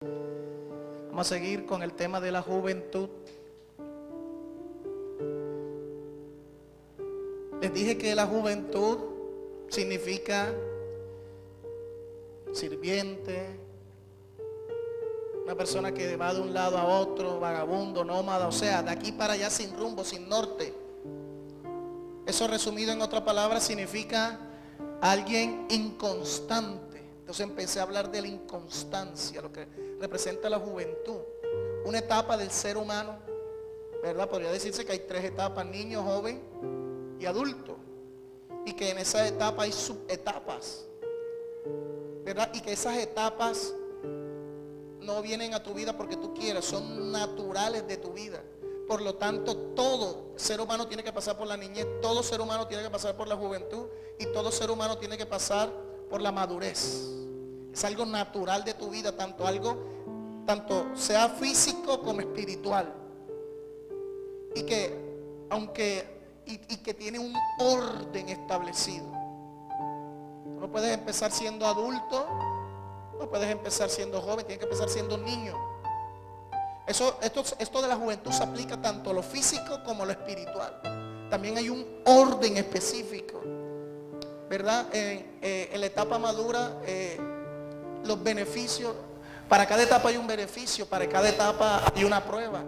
Vamos a seguir con el tema de la juventud. Les dije que la juventud significa sirviente, una persona que va de un lado a otro, vagabundo, nómada, o sea, de aquí para allá sin rumbo, sin norte. Eso resumido en otra palabra significa alguien inconstante. Entonces empecé a hablar de la inconstancia, lo que representa la juventud. Una etapa del ser humano, ¿verdad? Podría decirse que hay tres etapas: niño, joven y adulto. Y que en esa etapa hay subetapas, ¿verdad? Y que esas etapas no vienen a tu vida porque tú quieras, son naturales de tu vida. Por lo tanto, todo ser humano tiene que pasar por la niñez, todo ser humano tiene que pasar por la juventud y todo ser humano tiene que pasar por la madurez. Es algo natural de tu vida, tanto sea físico como espiritual. Y que tiene un orden establecido. Tú no puedes empezar siendo adulto, no puedes empezar siendo joven, tienes que empezar siendo niño. Esto de la juventud se aplica tanto a lo físico como a lo espiritual. También hay un orden específico, ¿verdad? En la etapa madura, los beneficios, para cada etapa hay un beneficio, para cada etapa hay una prueba,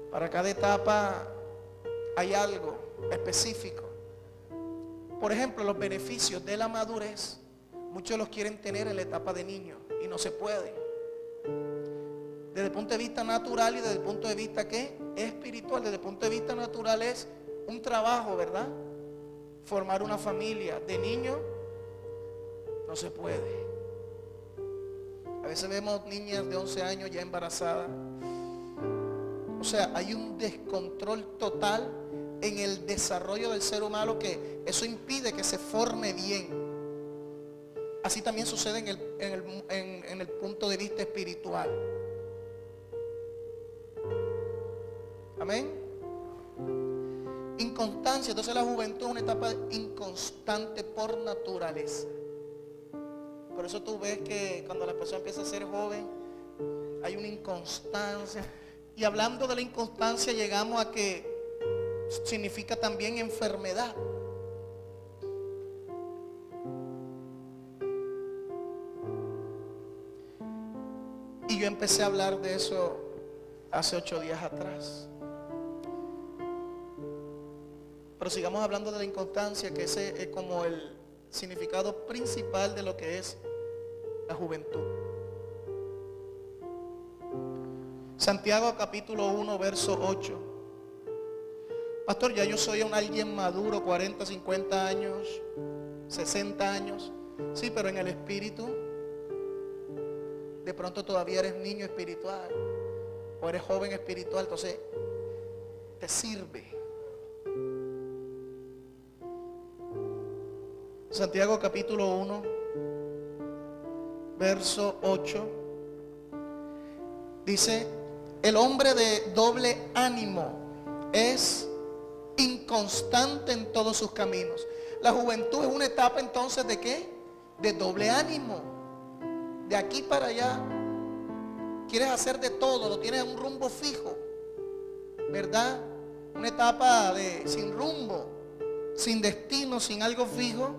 para cada etapa hay algo específico. Por ejemplo, los beneficios de la madurez, muchos los quieren tener en la etapa de niño y no se puede. Desde el punto de vista natural y desde el punto de vista ¿qué? Espiritual. Desde el punto de vista natural es un trabajo, ¿verdad? Formar una familia. De niño no se puede. A veces vemos niñas de 11 años ya embarazadas. O sea, hay un descontrol total en el desarrollo del ser humano, que eso impide que se forme bien. Así también sucede en el punto de vista espiritual. Amén. Inconstancia. Entonces la juventud es una etapa inconstante por naturaleza. Por eso tú ves que cuando la persona empieza a ser joven hay una inconstancia. Y hablando de la inconstancia llegamos a que significa también enfermedad. Y yo empecé a hablar de eso hace 8 días atrás. Pero sigamos hablando de la inconstancia, que ese es como el significado principal de lo que es la juventud. Santiago capítulo 1 verso 8. Pastor, ya yo soy alguien maduro, 40, 50 años, 60 años. Sí, pero en el espíritu de pronto todavía eres niño espiritual o eres joven espiritual, entonces te sirve. Santiago capítulo 1 verso 8 dice: el hombre de doble ánimo es inconstante en todos sus caminos. La juventud es una etapa entonces de ¿qué? De doble ánimo. De aquí para allá quieres hacer de todo, no tienes un rumbo fijo, ¿verdad? Una etapa sin rumbo, sin destino, sin algo fijo,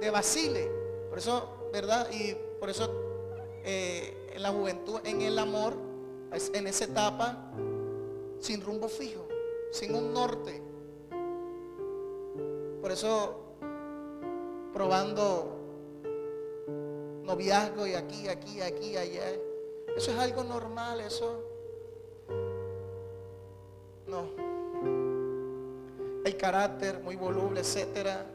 de vacile. Por eso, ¿verdad? Y por eso en la juventud, en el amor, en esa etapa sin rumbo fijo, sin un norte. Por eso probando noviazgo y aquí, allá. Eso es algo normal, eso no. El carácter muy voluble, etcétera.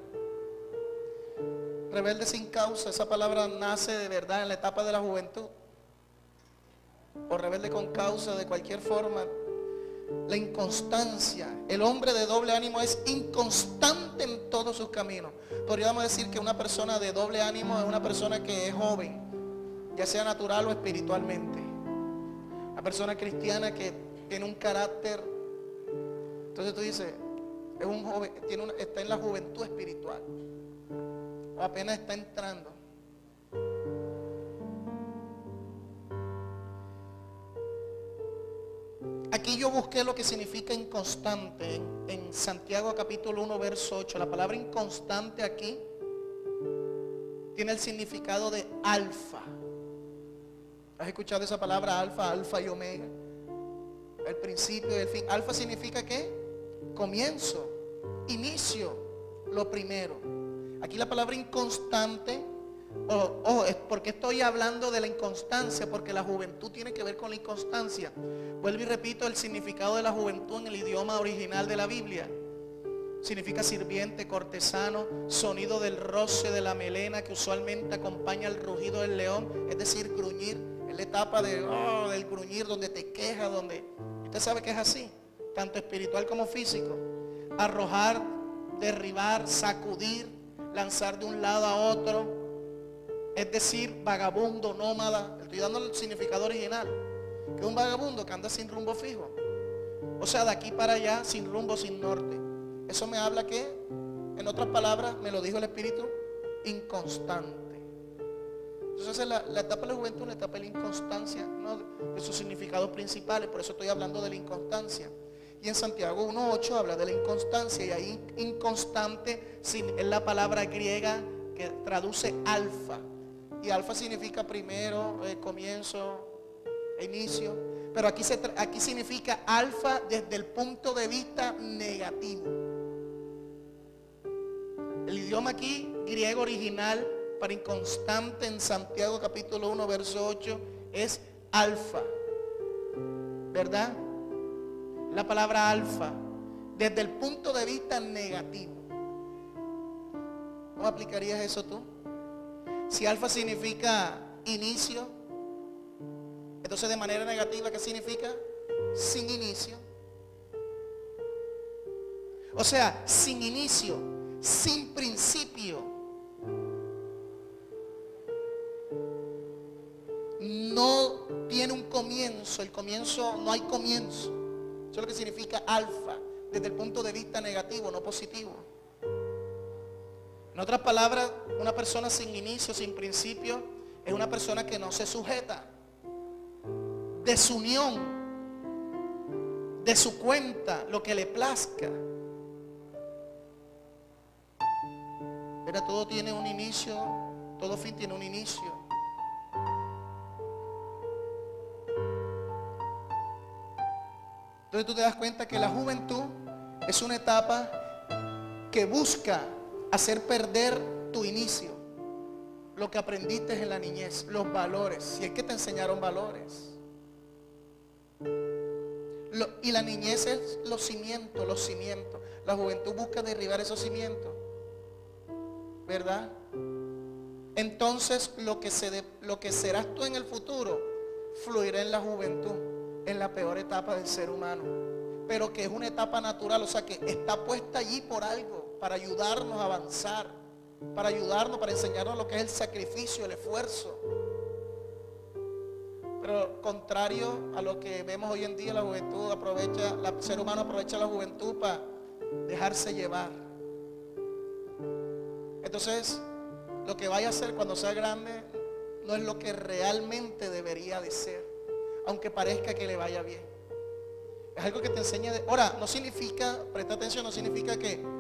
Rebelde sin causa, esa palabra nace de verdad en la etapa de la juventud. O rebelde con causa, de cualquier forma. La inconstancia. El hombre de doble ánimo es inconstante en todos sus caminos. Podríamos decir que una persona de doble ánimo es una persona que es joven, ya sea natural o espiritualmente. Una persona cristiana que tiene un carácter. Entonces tú dices, es un joven, está en la juventud espiritual, o apenas está entrando. aquí yo busqué lo que significa inconstante en Santiago capítulo 1 verso 8. La palabra inconstante aquí tiene el significado de alfa. ¿Has escuchado esa palabra alfa? Alfa y omega, el principio y el fin. Alfa significa ¿qué? Comienzo, inicio, lo primero. Aquí la palabra inconstante, es porque estoy hablando de la inconstancia, porque la juventud tiene que ver con la inconstancia. Vuelvo y repito, el significado de la juventud en el idioma original de la Biblia significa sirviente, cortesano, sonido del roce de la melena que usualmente acompaña el rugido del león, es decir, gruñir. Es la etapa del gruñir, donde te quejas, donde usted sabe que es así, tanto espiritual como físico. Arrojar, derribar, sacudir, lanzar de un lado a otro, es decir, vagabundo, nómada. Estoy dando el significado original, que es un vagabundo que anda sin rumbo fijo, o sea, de aquí para allá, sin rumbo, sin norte. Eso me habla que, en otras palabras, me lo dijo el Espíritu, inconstante. Entonces la etapa de la juventud es una etapa de la inconstancia, ¿no? De sus significados principales. Por eso estoy hablando de la inconstancia. Y en Santiago 1:8 habla de la inconstancia, y ahí inconstante es la palabra griega que traduce alfa, y alfa significa primero, comienzo, inicio. Pero aquí significa alfa desde el punto de vista negativo. El idioma aquí griego original para inconstante en Santiago capítulo 1 verso 8 es alfa, ¿verdad? La palabra alfa desde el punto de vista negativo. ¿Cómo aplicarías eso tú? Si alfa significa inicio, entonces de manera negativa, ¿qué significa? Sin inicio. O sea, sin inicio, sin principio. No tiene un comienzo, el comienzo, no hay comienzo. Eso es lo que significa alfa, desde el punto de vista negativo, no positivo. En otras palabras, una persona sin inicio, sin principio, es una persona que no se sujeta. Desunión, de su cuenta, lo que le plazca. Pero todo tiene un inicio, todo fin tiene un inicio. Entonces tú te das cuenta que la juventud es una etapa que busca hacer perder tu inicio, lo que aprendiste en la niñez, los valores, si es que te enseñaron valores. Y la niñez es los cimientos. La juventud busca derribar esos cimientos, ¿verdad? Entonces lo que serás tú en el futuro fluirá en la juventud, en la peor etapa del ser humano, pero que es una etapa natural, o sea que está puesta allí por algo, para ayudarnos a avanzar, para ayudarnos, para enseñarnos lo que es el sacrificio, el esfuerzo. Pero contrario a lo que vemos hoy en día, la juventud el ser humano aprovecha la juventud para dejarse llevar. Entonces, lo que vaya a hacer cuando sea grande no es lo que realmente debería de ser, aunque parezca que le vaya bien. Es algo que te enseña ahora, no significa, presta atención, no significa que,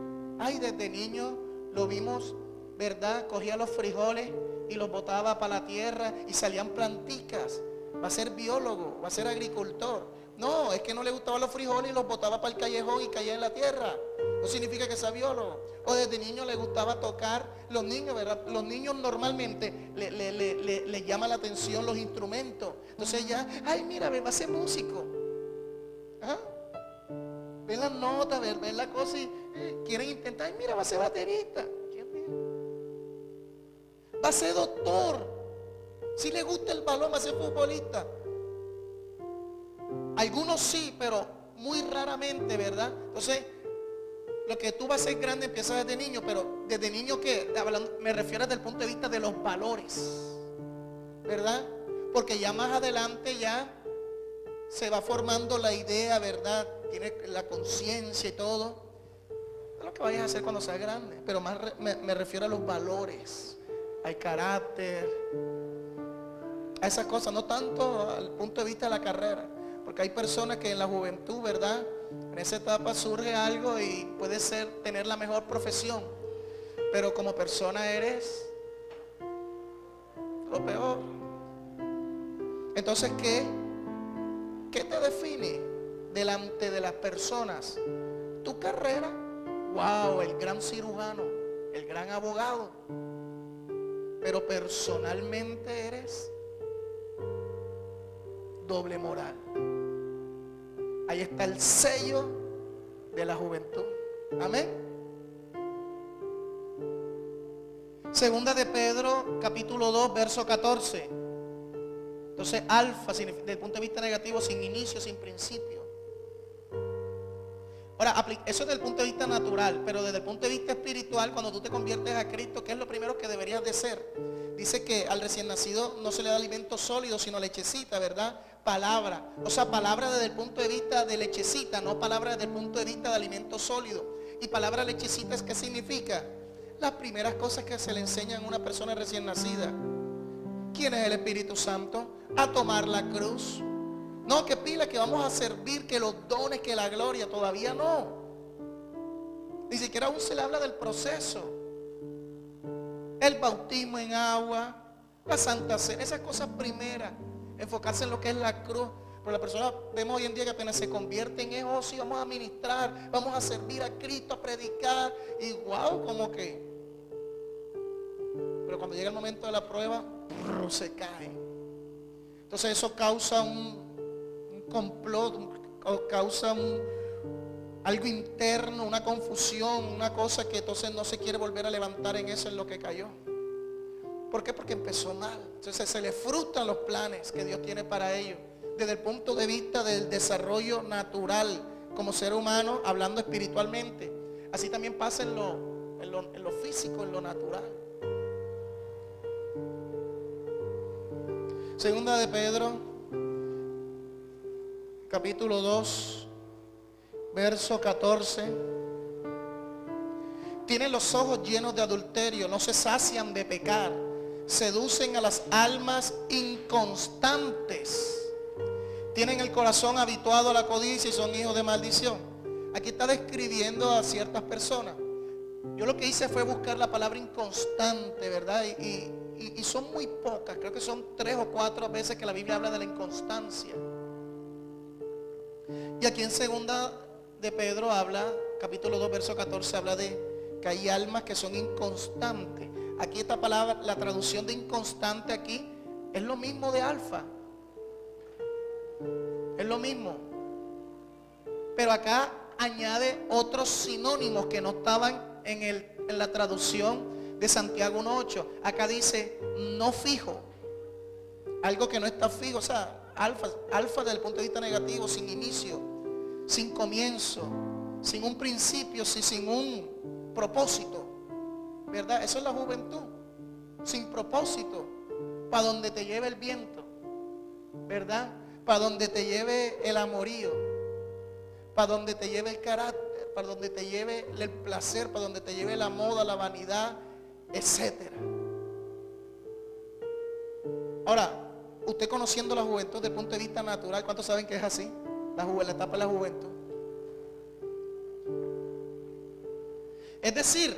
desde niño lo vimos, ¿verdad? Cogía los frijoles y los botaba para la tierra y salían planticas. Va a ser biólogo, va a ser agricultor. No, es que no le gustaban los frijoles y los botaba para el callejón y caía en la tierra. No significa que sea biólogo. O desde niño le gustaba tocar. Los niños, ¿verdad? Los niños normalmente le llama la atención los instrumentos. Entonces ya, mira, va a ser músico. ¿Ah? Ven las notas, ven la cosa y quieren intentar. Mira, va a ser baterista. Va a ser doctor. Si le gusta el balón, va a ser futbolista. Algunos sí, pero muy raramente, ¿verdad? Entonces, lo que tú vas a ser grande empieza desde niño, pero desde niño que me refiero desde el punto de vista de los valores, ¿verdad? Porque ya más adelante ya se va formando la idea, ¿verdad? Tiene la conciencia y todo. Es lo que vayas a hacer cuando seas grande, pero más me refiero a los valores, al carácter, a esas cosas, no tanto al punto de vista de la carrera. porque hay personas que en la juventud, ¿verdad? En esa etapa surge algo y puede ser tener la mejor profesión, pero como persona eres lo peor. Entonces, ¿qué te define delante de las personas? Tu carrera. Wow, el gran cirujano, el gran abogado. Pero personalmente eres doble moral. Ahí está el sello de la juventud. Amén. Segunda de Pedro, capítulo 2, verso 14. Entonces, alfa, desde el punto de vista negativo, sin inicio, sin principio. Ahora, eso es desde el punto de vista natural, pero desde el punto de vista espiritual, cuando tú te conviertes a Cristo, ¿qué es lo primero que deberías de ser? Dice que al recién nacido no se le da alimento sólido, sino lechecita, ¿verdad? Palabra. O sea, palabra desde el punto de vista de lechecita, no palabra desde el punto de vista de alimento sólido. Y palabra lechecita, ¿qué significa? Las primeras cosas que se le enseñan a una persona recién nacida. ¿Quién es el Espíritu Santo? A tomar la cruz. No, que pila, que vamos a servir, que los dones, que la gloria, todavía no. Ni siquiera aún se le habla del proceso. El bautismo en agua, la Santa Cena, esas cosas primeras. Enfocarse en lo que es la cruz. Pero la persona, vemos hoy en día que apenas se convierten en oh, sí, vamos a ministrar, vamos a servir a Cristo, a predicar. Y wow, como que. Pero cuando llega el momento de la prueba, se cae. Entonces eso causa un complot, causa algo interno, una confusión, una cosa que entonces no se quiere volver a levantar en eso, en lo que cayó. ¿Por qué? Porque empezó mal. Entonces se le frustran los planes que Dios tiene para ellos desde el punto de vista del desarrollo natural como ser humano, hablando espiritualmente. Así también pasa en lo físico, en lo natural. Segunda de Pedro, capítulo 2, verso 14. Tienen los ojos llenos de adulterio, no se sacian de pecar, seducen a las almas inconstantes. Tienen el corazón habituado a la codicia y son hijos de maldición. Aquí está describiendo a ciertas personas. Yo lo que hice fue buscar la palabra inconstante, ¿verdad? Y son muy pocas, creo que son 3 o 4 veces que la Biblia habla de la inconstancia. Y aquí en segunda de Pedro habla, capítulo 2, verso 14, habla de que hay almas que son inconstantes. Aquí esta palabra, la traducción de inconstante aquí, es lo mismo de alfa. Es lo mismo. Pero acá añade otros sinónimos que no estaban en la traducción de Santiago 1:8. Acá dice no fijo. Algo que no está fijo. O sea, alfa desde el punto de vista negativo, sin inicio, sin comienzo, sin un principio, sin un propósito. ¿Verdad? Eso es la juventud. Sin propósito. Para donde te lleve el viento. ¿Verdad? Para donde te lleve el amorío. Para donde te lleve el carácter. Para donde te lleve el placer. Para donde te lleve la moda, la vanidad, etcétera. Ahora, usted conociendo la juventud desde el punto de vista natural, ¿cuántos saben que es así? La etapa de la juventud. Es decir,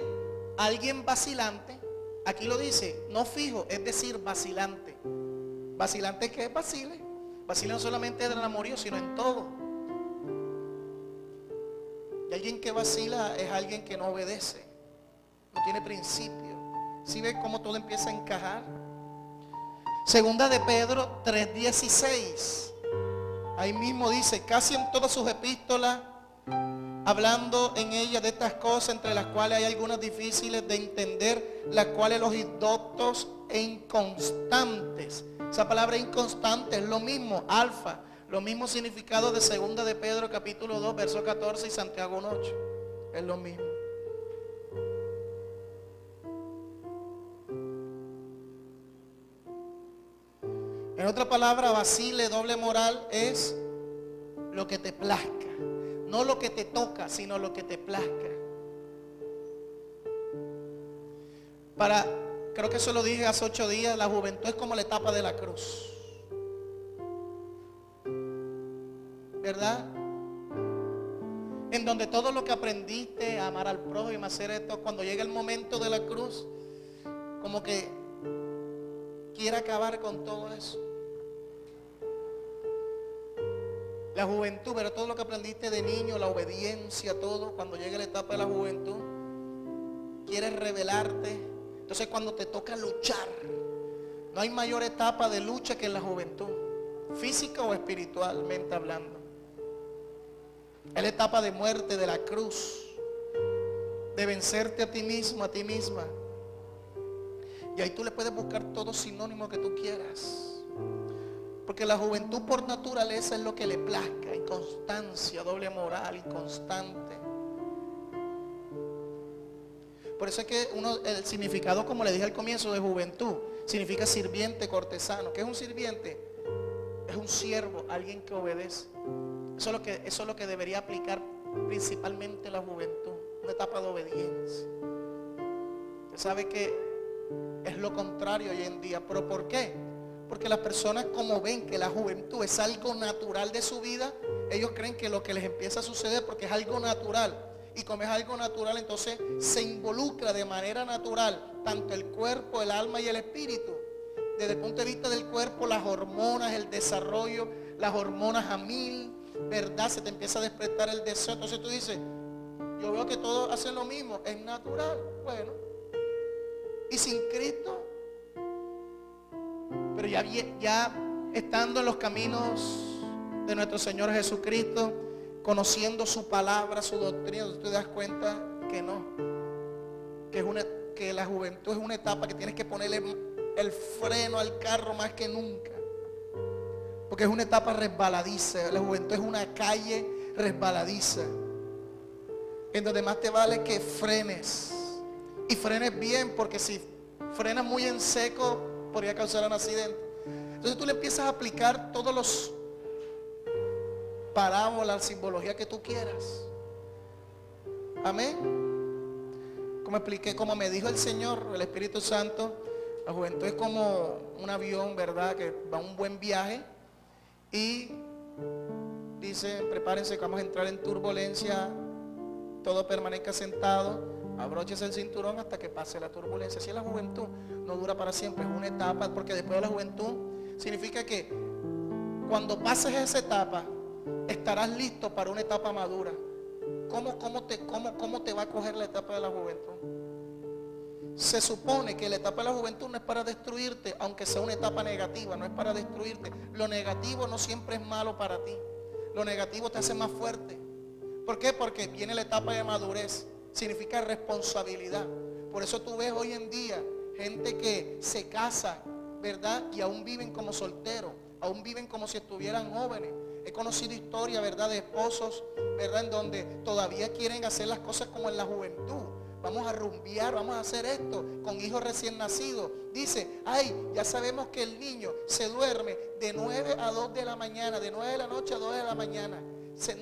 alguien vacilante, aquí lo dice, no fijo, es decir, vacilante. ¿Vacilante qué es? Vacile. Vacile no solamente en el amorío, sino en todo. Y alguien que vacila es alguien que no obedece, no tiene principio. ¿Sí ve cómo todo empieza a encajar? Segunda de Pedro 3:16. Ahí mismo dice, casi en todas sus epístolas, hablando en ellas de estas cosas, entre las cuales hay algunas difíciles de entender, las cuales los indoctos e inconstantes. Esa palabra inconstante es lo mismo, alfa, lo mismo significado de segunda de Pedro capítulo 2, verso 14 y Santiago 1:8. Es lo mismo. En otra palabra, vacile, doble moral es lo que te plazca. No lo que te toca, sino lo que te plazca. Creo que eso lo dije hace 8 días, la juventud es como la etapa de la cruz. ¿verdad? En donde todo lo que aprendiste a amar al prójimo, a hacer esto, cuando llega el momento de la cruz, como que quiere acabar con todo eso. La juventud, pero todo lo que aprendiste de niño, la obediencia, todo, cuando llega la etapa de la juventud, quieres rebelarte. Entonces cuando te toca luchar, no hay mayor etapa de lucha que en la juventud, física o espiritualmente hablando. Es la etapa de muerte, de la cruz, de vencerte a ti mismo, a ti misma. Y ahí tú le puedes buscar todo sinónimo que tú quieras. Porque la juventud por naturaleza es lo que le plazca, inconstancia, doble moral, inconstante. Por eso es que el significado, como le dije al comienzo, de juventud, significa sirviente, cortesano. ¿Qué es un sirviente? Es un siervo, alguien que obedece. Eso es lo que debería aplicar principalmente la juventud, una etapa de obediencia. Usted sabe que es lo contrario hoy en día. ¿Pero por qué? Porque las personas, como ven que la juventud es algo natural de su vida, ellos creen que lo que les empieza a suceder porque es algo natural. Y como es algo natural, entonces se involucra de manera natural tanto el cuerpo, el alma y el espíritu. Desde el punto de vista del cuerpo, las hormonas, el desarrollo, las hormonas a mil, ¿verdad? Se te empieza a despertar el deseo. Entonces tú dices, yo veo que todos hacen lo mismo, es natural. Bueno, y sin Cristo, pero ya estando en los caminos de nuestro Señor Jesucristo, conociendo su palabra, su doctrina, tú te das cuenta que no, que la juventud es una etapa que tienes que ponerle el freno al carro más que nunca, porque es una etapa resbaladiza. La juventud es una calle resbaladiza, en donde más te vale que frenes, y frenes bien, porque si frenas muy en seco podría causar un accidente. Entonces tú le empiezas a aplicar todos los parábolas, simbología que tú quieras. Amén. Como expliqué, como me dijo el Señor, el Espíritu Santo, la juventud es como un avión, ¿verdad? Que va a un buen viaje y dice, prepárense que vamos a entrar en turbulencia, todo permanezca sentado, abróchese el cinturón hasta que pase la turbulencia. Así es la juventud, no dura para siempre, es una etapa, porque después de la juventud significa que cuando pases esa etapa estarás listo para una etapa madura. ¿Cómo te va a coger la etapa de la juventud? Se supone que la etapa de la juventud no es para destruirte, aunque sea una etapa negativa, no es para destruirte. Lo negativo no siempre es malo para ti. Lo negativo te hace más fuerte. ¿Por qué? Porque viene la etapa de madurez. Significa responsabilidad. Por eso tú ves hoy en día gente que se casa, ¿verdad? Y aún viven como solteros, aún viven como si estuvieran jóvenes. He conocido historias, ¿verdad? De esposos, ¿verdad? En donde todavía quieren hacer las cosas como en la juventud. Vamos a rumbear, vamos a hacer esto con hijos recién nacidos. Dice, ay, ya sabemos que el niño se duerme de 9 a 2 de la mañana, de 9 de la noche a 2 de la mañana.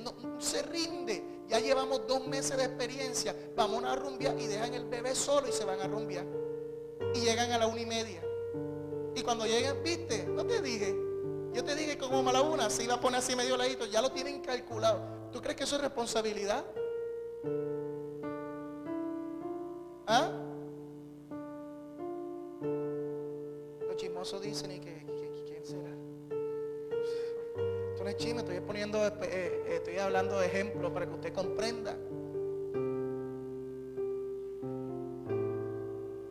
No se rinde. Ya llevamos 2 meses de experiencia. Vamos a rumbear, y dejan el bebé solo y se van a rumbear. Y llegan a la 1:30. Y cuando llegan, viste, no te dije. Yo te dije que como a la 1 se iba a poner así medio ladito. Ya lo tienen calculado. ¿Tú crees que eso es responsabilidad? ¿Ah? Los chismosos dicen, ¿y quién será? Esto no es chisme, estoy hablando de ejemplos para que usted comprenda.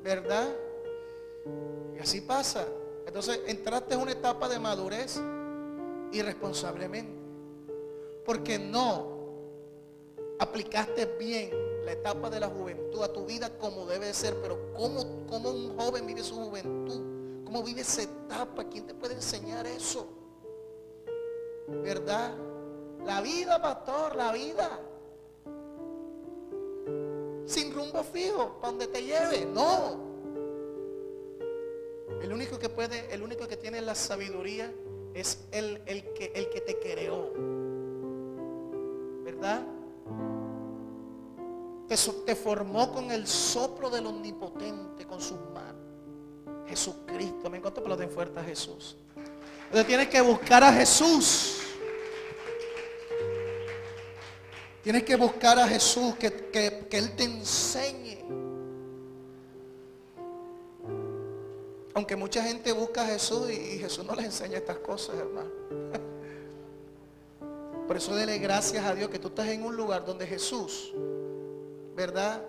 ¿Verdad? Y así pasa. Entonces entraste en una etapa de madurez irresponsablemente, porque no aplicaste bien la etapa de la juventud a tu vida como debe ser. Pero ¿cómo un joven vive su juventud? ¿Cómo vive esa etapa? ¿Quién te puede enseñar eso? ¿Verdad? La vida, pastor, la vida. Sin rumbo fijo, para donde te lleve. No. El único que tiene la sabiduría es el que te creó. ¿Verdad? Te formó con el soplo del omnipotente, con sus manos. Jesucristo. Me encuentro aplauden fuerte a Jesús. Entonces tienes que buscar a Jesús. Tienes que buscar a Jesús, que Él te enseñe. Aunque mucha gente busca a Jesús y Jesús no les enseña estas cosas, hermano. Por eso dele gracias a Dios que tú estás en un lugar donde Jesús, ¿verdad?,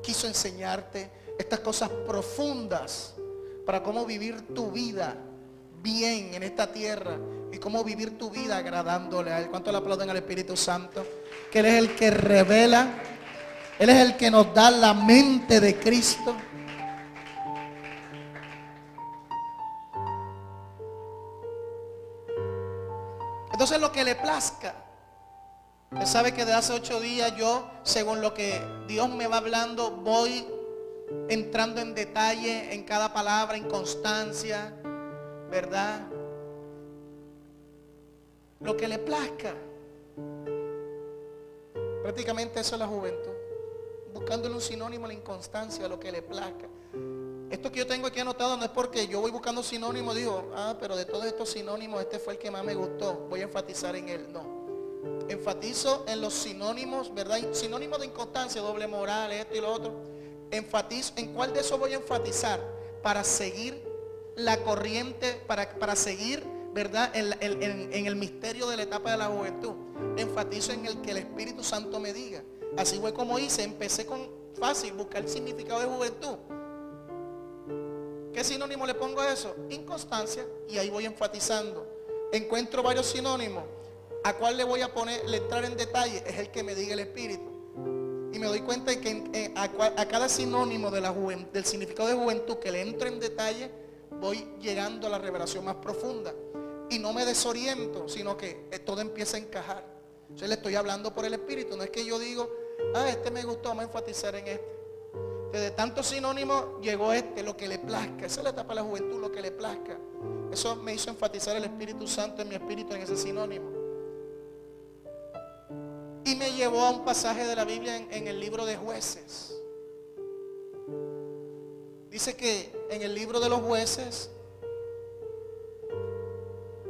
quiso enseñarte estas cosas profundas para cómo vivir tu vida bien en esta tierra y cómo vivir tu vida agradándole a Él. ¿Cuánto le aplauden al Espíritu Santo? Que Él es el que revela, Él es el que nos da la mente de Cristo. Entonces lo que le plazca. Usted sabe que de hace 8 días yo, según lo que Dios me va hablando, voy entrando en detalle en cada palabra, en constancia, ¿verdad? Lo que le plazca. Prácticamente eso es la juventud. Buscándole un sinónimo a la inconstancia, lo que le plazca. Esto que yo tengo aquí anotado no es porque yo voy buscando sinónimos, digo, pero de todos estos sinónimos este fue el que más me gustó, voy a enfatizar en él. No. Enfatizo en los sinónimos, ¿verdad? Sinónimos de inconstancia, doble moral, esto y lo otro. Enfatizo en cuál de esos voy a enfatizar para seguir la corriente, para seguir, ¿verdad?, en el misterio de la etapa de la juventud. Enfatizo en el que el Espíritu Santo me diga. Así fue como hice, empecé con fácil, buscar el significado de juventud. ¿Qué sinónimo le pongo a eso? Inconstancia, y ahí voy enfatizando. Encuentro varios sinónimos. ¿A cuál le voy a poner, le entrar en detalle? Es el que me diga el Espíritu. Y me doy cuenta de que a cada sinónimo de del significado de juventud que le entro en detalle, voy llegando a la revelación más profunda. Y no me desoriento, sino que todo empieza a encajar. Yo le estoy hablando por el Espíritu. No es que yo digo, este me gustó, vamos a enfatizar en este. De tantos sinónimos llegó lo que le plazca. Esa es la etapa de la juventud, lo que le plazca. Eso me hizo enfatizar el Espíritu Santo en mi espíritu en ese sinónimo. Y me llevó a un pasaje de la Biblia en el libro de Jueces. Dice que en el libro de los Jueces,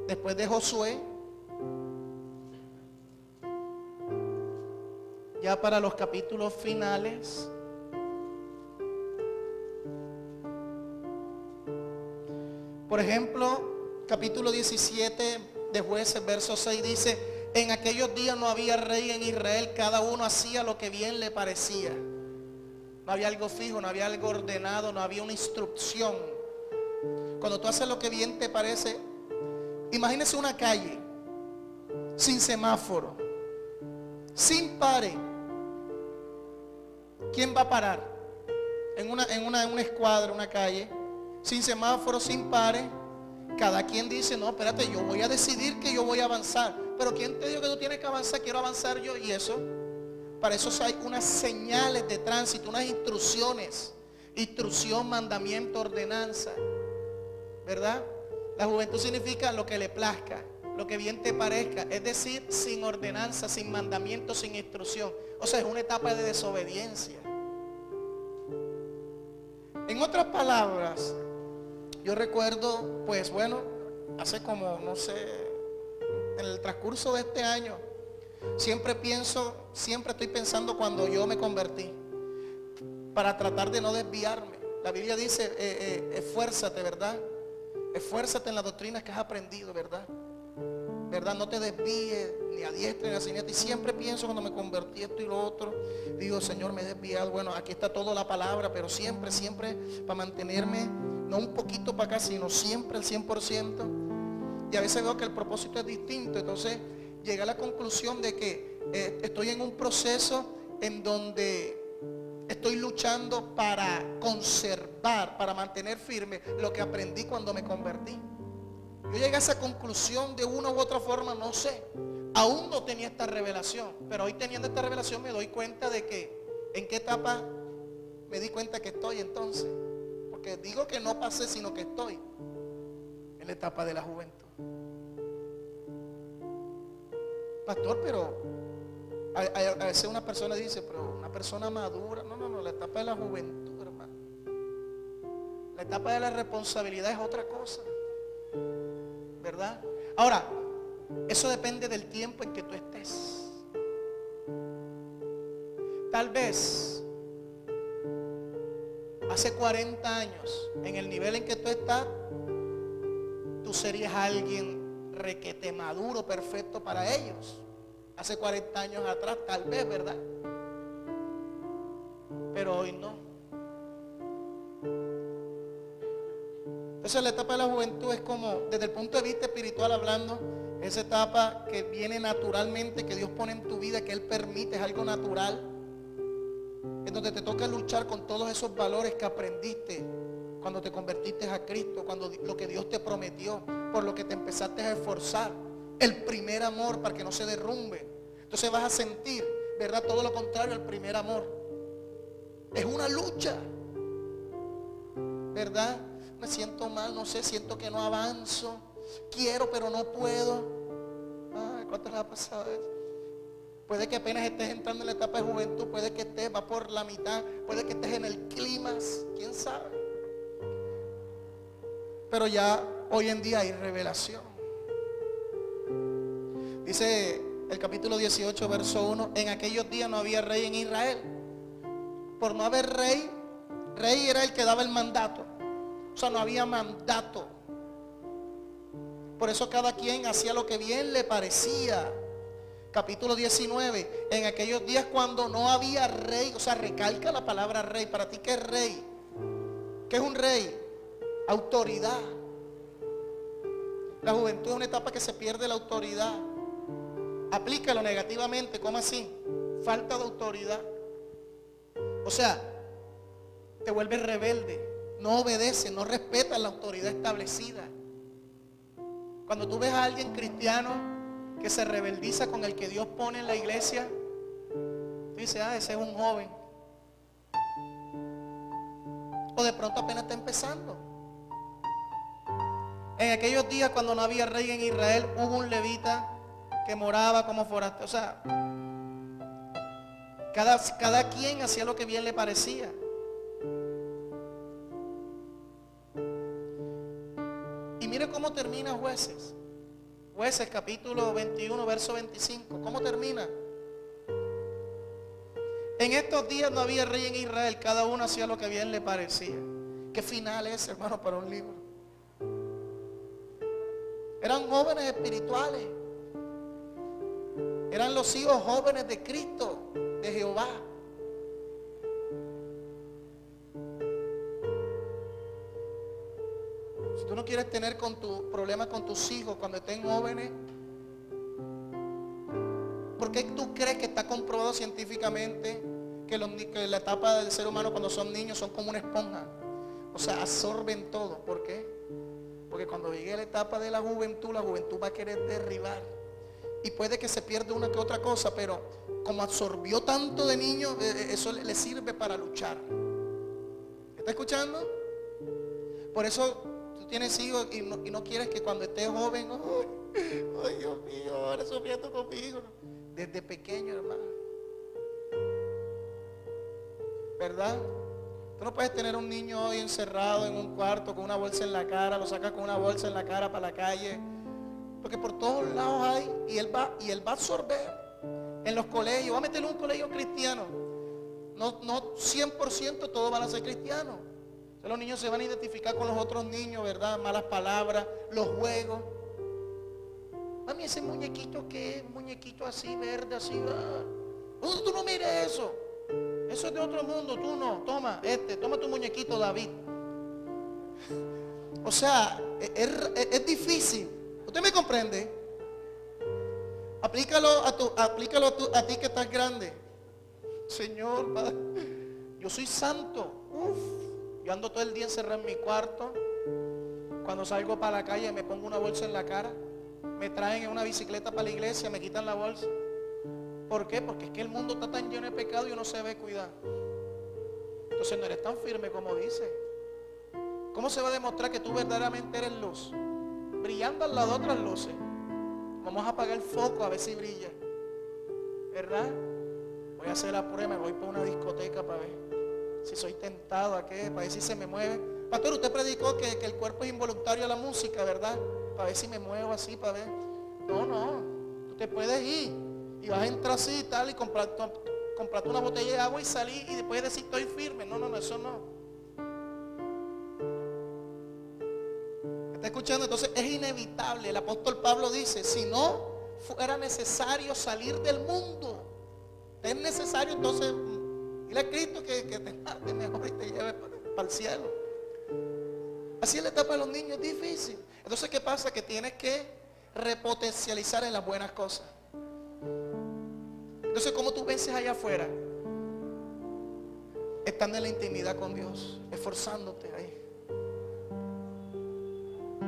después de Josué, ya para los capítulos finales, por ejemplo, capítulo 17 de Jueces, verso 6 dice: en aquellos días no había rey en Israel, cada uno hacía lo que bien le parecía. No había algo fijo, no había algo ordenado, no había una instrucción. Cuando tú haces lo que bien te parece, imagínese una calle sin semáforo, sin pare. ¿Quién va a parar? En una escuadra, una calle, sin semáforo, sin pare. Cada quien dice, no, espérate, yo voy a decidir que yo voy a avanzar. Pero ¿quién te dijo que tú tienes que avanzar? Quiero avanzar yo. Y eso, para eso hay unas señales de tránsito, unas instrucciones. Instrucción, mandamiento, ordenanza. ¿Verdad? La juventud significa lo que le plazca, lo que bien te parezca. Es decir, sin ordenanza, sin mandamiento, sin instrucción. O sea, es una etapa de desobediencia. En otras palabras, yo recuerdo, pues bueno, hace como, no sé, en el transcurso de este año, siempre estoy pensando cuando yo me convertí, para tratar de no desviarme. La Biblia dice, esfuérzate, ¿verdad? Esfuérzate en las doctrinas que has aprendido, ¿verdad? ¿Verdad? No te desvíes ni a diestra ni a siniestra. Y siempre pienso cuando me convertí esto y lo otro, digo, Señor, me he desviado. Bueno, aquí está toda la palabra, pero siempre para mantenerme, no un poquito para acá, sino siempre el 100%. Y a veces veo que el propósito es distinto. Entonces llegué a la conclusión de que estoy en un proceso en donde estoy luchando para conservar, para mantener firme lo que aprendí cuando me convertí. Yo llegué a esa conclusión de una u otra forma, no sé. Aún no tenía esta revelación, pero hoy teniendo esta revelación me doy cuenta de que en qué etapa me di cuenta que estoy entonces. Porque digo que no pasé, sino que estoy en la etapa de la juventud. Pastor, pero a veces una persona dice, pero una persona madura. No, la etapa de la juventud, hermano. La etapa de la responsabilidad es otra cosa, ¿verdad? Ahora, eso depende del tiempo en que tú estés. tal vez hace 40 años, en el nivel en que tú estás, tú serías alguien requete maduro, perfecto para ellos. Hace 40 años atrás, tal vez, ¿verdad? Pero hoy no. Entonces la etapa de la juventud es como, desde el punto de vista espiritual hablando, esa etapa que viene naturalmente, que Dios pone en tu vida, que Él permite, es algo natural, en donde te toca luchar con todos esos valores que aprendiste cuando te convertiste a Cristo, cuando lo que Dios te prometió, por lo que te empezaste a esforzar, el primer amor para que no se derrumbe. Entonces vas a sentir, ¿verdad? Todo lo contrario al primer amor. Es una lucha, ¿verdad? Me siento mal, no sé, siento que no avanzo, quiero pero no puedo. Ay, ¿cuánto les ha pasado eso? Puede que apenas estés entrando en la etapa de juventud, puede que estés, va por la mitad, puede que estés en el clímax, quién sabe. Pero ya hoy en día hay revelación. Dice el capítulo 18, verso 1, en aquellos días no había rey en Israel. Por no haber rey, rey era el que daba el mandato. O sea, no había mandato. Por eso cada quien hacía lo que bien le parecía. Capítulo 19, en aquellos días cuando no había rey, o sea, recalca la palabra rey. Para ti, ¿qué es rey? ¿Qué es un rey? Autoridad. La juventud es una etapa que se pierde la autoridad. Aplícalo negativamente, ¿cómo así? Falta de autoridad. O sea, te vuelves rebelde, no obedeces, no respetas la autoridad establecida. Cuando tú ves a alguien cristiano que se rebeldiza con el que Dios pone en la iglesia, tú dices, ese es un joven. O de pronto apenas está empezando. En aquellos días cuando no había rey en Israel, hubo un levita que moraba como forastero. O sea, cada quien hacía lo que bien le parecía. Y mire cómo termina Jueces. Jueces capítulo 21, verso 25. ¿Cómo termina? En estos días no había rey en Israel, cada uno hacía lo que bien le parecía. ¿Qué final es, hermano, para un libro? Eran jóvenes espirituales. Eran los hijos jóvenes de Cristo, de Jehová. Si tú no quieres tener problemas con tus hijos cuando estén jóvenes, ¿por qué tú crees que está comprobado científicamente que la etapa del ser humano cuando son niños son como una esponja? O sea, absorben todo. ¿Por qué? Porque cuando llegue la etapa de la juventud va a querer derribar. Y puede que se pierda una que otra cosa, pero como absorbió tanto de niño, eso le sirve para luchar. ¿Está escuchando? Por eso tú tienes hijos y no quieres que cuando estés joven, ay Dios mío, ahora sufriendo conmigo. Desde pequeño, hermano. ¿Verdad? Tú no puedes tener un niño hoy encerrado en un cuarto con una bolsa en la cara, lo sacas con una bolsa en la cara para la calle. Porque por todos lados hay, y él va a absorber. En los colegios, va a meterle un colegio cristiano. No 100% todos van a ser cristianos. Entonces los niños se van a identificar con los otros niños, ¿verdad? Malas palabras, los juegos. Mami, ese muñequito, ¿qué es? Muñequito así, verde, así. Tú no mires eso. Eso es de otro mundo, tú no. Toma tu muñequito, David. O sea, es difícil. ¿Usted me comprende? Aplícalo a ti que estás grande. Señor, Padre, yo soy santo. Yo ando todo el día encerrado en mi cuarto. Cuando salgo para la calle me pongo una bolsa en la cara. Me traen en una bicicleta para la iglesia, me quitan la bolsa. ¿Por qué? Porque es que el mundo está tan lleno de pecado y uno se ve cuidar. Entonces no eres tan firme como dice. ¿Cómo se va a demostrar que tú verdaderamente eres luz? Brillando al lado de otras luces. Vamos a apagar el foco a ver si brilla. ¿Verdad? Voy a hacer la prueba, me voy para una discoteca para ver si soy tentado a qué, para ver si se me mueve. Pastor, usted predicó que el cuerpo es involuntario a la música, ¿verdad? Para ver si me muevo así, para ver. No, tú te puedes ir y vas a entrar así y tal y comprar. comprarte una botella de agua y salir y después decir estoy firme. No, eso no. ¿Está escuchando? Entonces es inevitable. El apóstol Pablo dice, si no fuera necesario salir del mundo, es necesario, entonces dile a Cristo que te mate mejor y te lleve para el cielo. Así es la etapa de los niños, es difícil. Entonces, ¿qué pasa? Que tienes que repotencializar en las buenas cosas. Entonces, ¿cómo tú vences allá afuera? Estando en la intimidad con Dios, esforzándote ahí,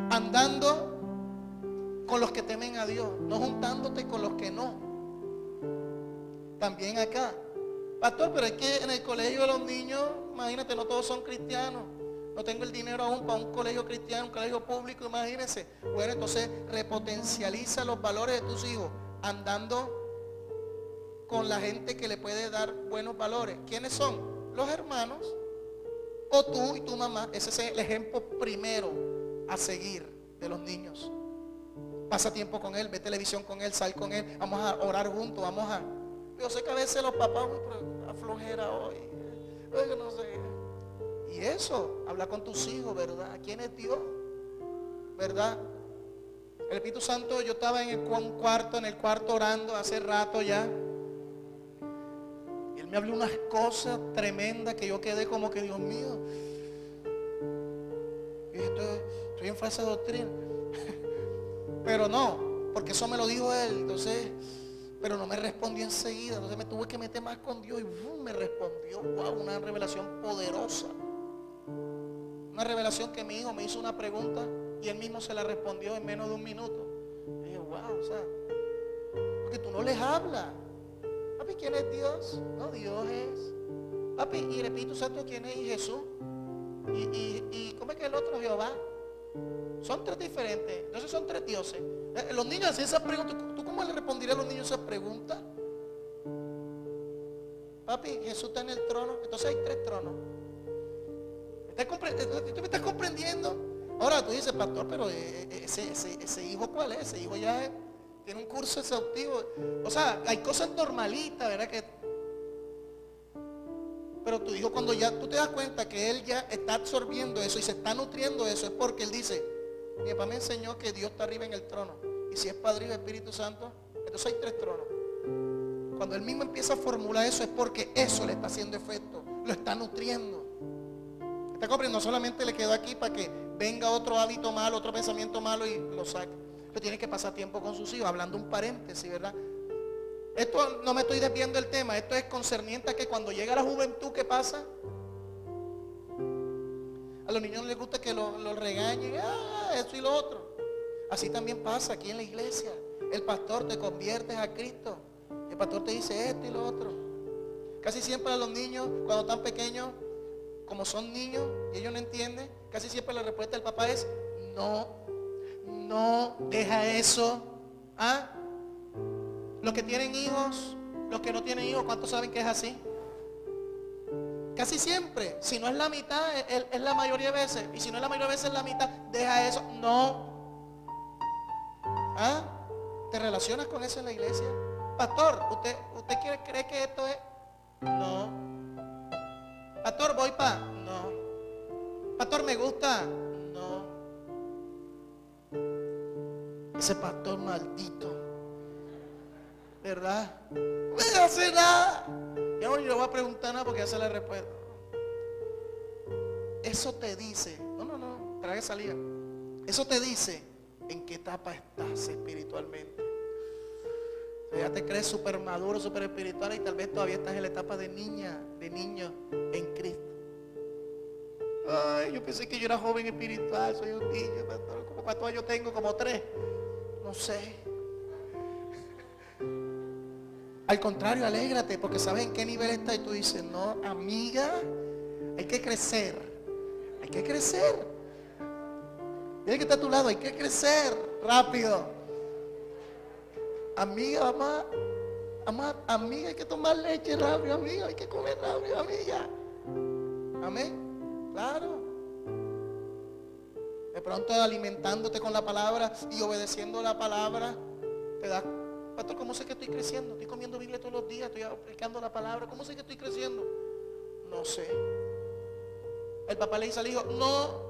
andando con los que temen a Dios, no juntándote con los que no. También acá, pastor, pero es que en el colegio de los niños, imagínate, no todos son cristianos. No tengo el dinero aún para un colegio cristiano, un colegio público, imagínense. Bueno, entonces repotencializa los valores de tus hijos, andando con la gente que le puede dar buenos valores. ¿Quiénes son? Los hermanos, o tú y tu mamá. Ese es el ejemplo primero a seguir de los niños. Pasa tiempo con él, ve televisión con él, sal con él, vamos a orar juntos, yo sé que a veces los papás, pero aflojera hoy, oiga, no sé. Y eso, habla con tus hijos, ¿verdad? ¿Quién es Dios? ¿Verdad? El Espíritu Santo, yo estaba en el cuarto orando hace rato ya. Y él me habló unas cosas tremendas que yo quedé como que, Dios mío. Y estoy en falsa doctrina. Pero no, porque eso me lo dijo él, entonces, pero no me respondió enseguida. Entonces me tuve que meter más con Dios y me respondió, wow, una revelación poderosa. Una revelación que mi hijo me hizo una pregunta y él mismo se la respondió en menos de un minuto. Y dije, wow, o sea, porque tú no les hablas. Papi, ¿quién es Dios? No, Dios es. Papi, ¿y el Espíritu Santo quién es? Y Jesús. ¿Y cómo es que el otro? Jehová. Son tres diferentes. Entonces son tres dioses. Los niños hacen esas preguntas. ¿Tú cómo le responderías a los niños esas preguntas? Papi, Jesús está en el trono. Entonces hay tres tronos. ¿Tú me estás comprendiendo? Ahora tú dices, pastor, pero ese hijo, ¿cuál es? Ese hijo ya tiene un curso exhaustivo. O sea, hay cosas normalitas, ¿verdad? Pero tu hijo, cuando ya tú te das cuenta que él ya está absorbiendo eso y se está nutriendo de eso, es porque él dice, mi papá me enseñó que Dios está arriba en el trono. Y si es Padre y Espíritu Santo, entonces hay tres tronos. Cuando él mismo empieza a formular eso, es porque eso le está haciendo efecto, lo está nutriendo. ¿Está comprendiendo? No solamente le quedó aquí para que venga otro hábito malo, otro pensamiento malo y lo saque. Pero tiene que pasar tiempo con sus hijos, hablando un paréntesis, ¿verdad? Esto no me estoy desviando del tema, esto es concerniente a que cuando llega la juventud, ¿qué pasa? A los niños no les gusta que lo regañen, eso y lo otro. Así también pasa aquí en la iglesia. El pastor te conviertes a Cristo. El pastor te dice esto y lo otro. Casi siempre a los niños, cuando están pequeños, como son niños y ellos no entienden, casi siempre la respuesta del papá es, no, deja eso. Los que tienen hijos, los que no tienen hijos, ¿cuántos saben que es así? Casi siempre, si no es la mitad, es la mayoría de veces. Y si no es la mayoría de veces, es la mitad, deja eso. No. ¿Te relacionas con eso en la iglesia? Pastor, ¿usted cree que esto es? No. Pastor, voy para. No. Pastor, me gusta. No. Ese pastor maldito, ¿verdad? No me hace nada. Yo no le voy a preguntar nada porque ya se le respuesta. Eso te dice, no, trae salida. Eso te dice en qué etapa estás espiritualmente. Ya te crees súper maduro, súper espiritual y tal vez todavía estás en la etapa de niña, de niño en Cristo. Ay, yo pensé que yo era joven espiritual, soy un niño, pastor. ¿Como cuántos años tengo? Como 3. No sé. Al contrario, alégrate porque sabes en qué nivel está y tú dices, no, amiga, hay que crecer. Hay que crecer. Mira que está a tu lado, hay que crecer rápido. Amiga, amiga, hay que tomar leche rápido, amiga, hay que comer rápido, amiga. Amén. Claro. De pronto alimentándote con la palabra y obedeciendo la palabra, te das pastor, ¿cómo sé que estoy creciendo? Estoy comiendo Biblia todos los días, estoy aplicando la palabra. ¿Cómo sé que estoy creciendo? No sé. El papá le dice al hijo, no.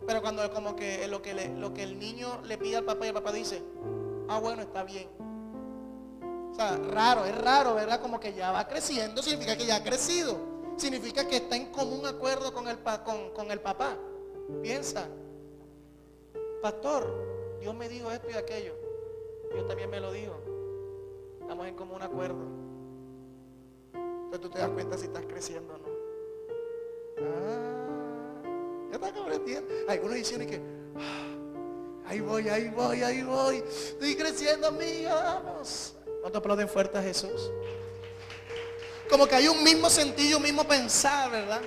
Pero cuando como que lo que el niño le pide al papá y el papá dice, ah, bueno, está bien. O sea, es raro, ¿verdad? Como que ya va creciendo, significa que ya ha crecido. Significa que está en común acuerdo con el papá. Piensa, pastor, Dios me dijo esto y aquello. Yo también me lo digo. Estamos en común acuerdo. Entonces tú te das cuenta si estás creciendo o no. Ya estás comprendiendo. Algunos dicen que ahí voy. Estoy creciendo, amiga, vamos. ¿Cuánto aplauden fuerte a Jesús? Como que hay un mismo sentido, un mismo pensar, ¿verdad?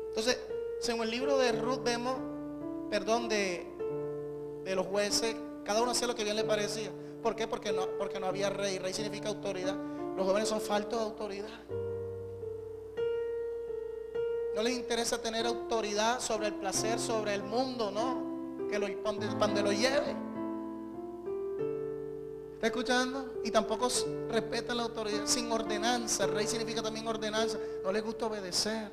Entonces, según el libro de Ruth vemos, de los jueces, cada uno hacía lo que bien le parecía. ¿Por qué? Porque no había rey. Rey significa autoridad. Los jóvenes son faltos de autoridad. No les interesa tener autoridad sobre el placer, sobre el mundo, ¿no? Que donde lo lleve. ¿Está escuchando? Y tampoco respetan la autoridad. Sin ordenanza. Rey significa también ordenanza. No les gusta obedecer.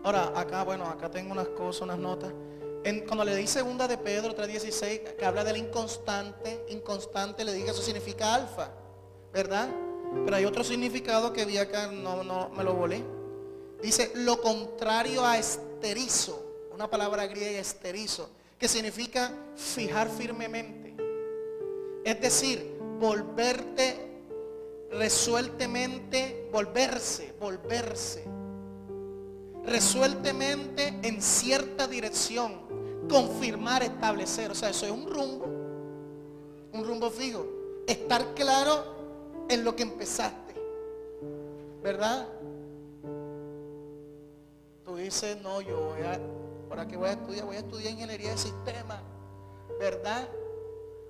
Ahora, acá tengo unas cosas, unas notas. Cuando le di segunda de Pedro 3:16, que habla del inconstante, le dije eso significa alfa, ¿verdad? Pero hay otro significado que vi acá, no me lo volé. Dice lo contrario a esterizo, una palabra griega, esterizo, que significa fijar firmemente. Es decir, volverte resueltamente, volverse. Resueltamente en cierta dirección, confirmar, establecer. O sea, eso es un rumbo fijo. Estar claro en lo que empezaste, ¿verdad? Tú dices, no, ¿para qué voy a estudiar? Voy a estudiar ingeniería de sistemas, ¿verdad?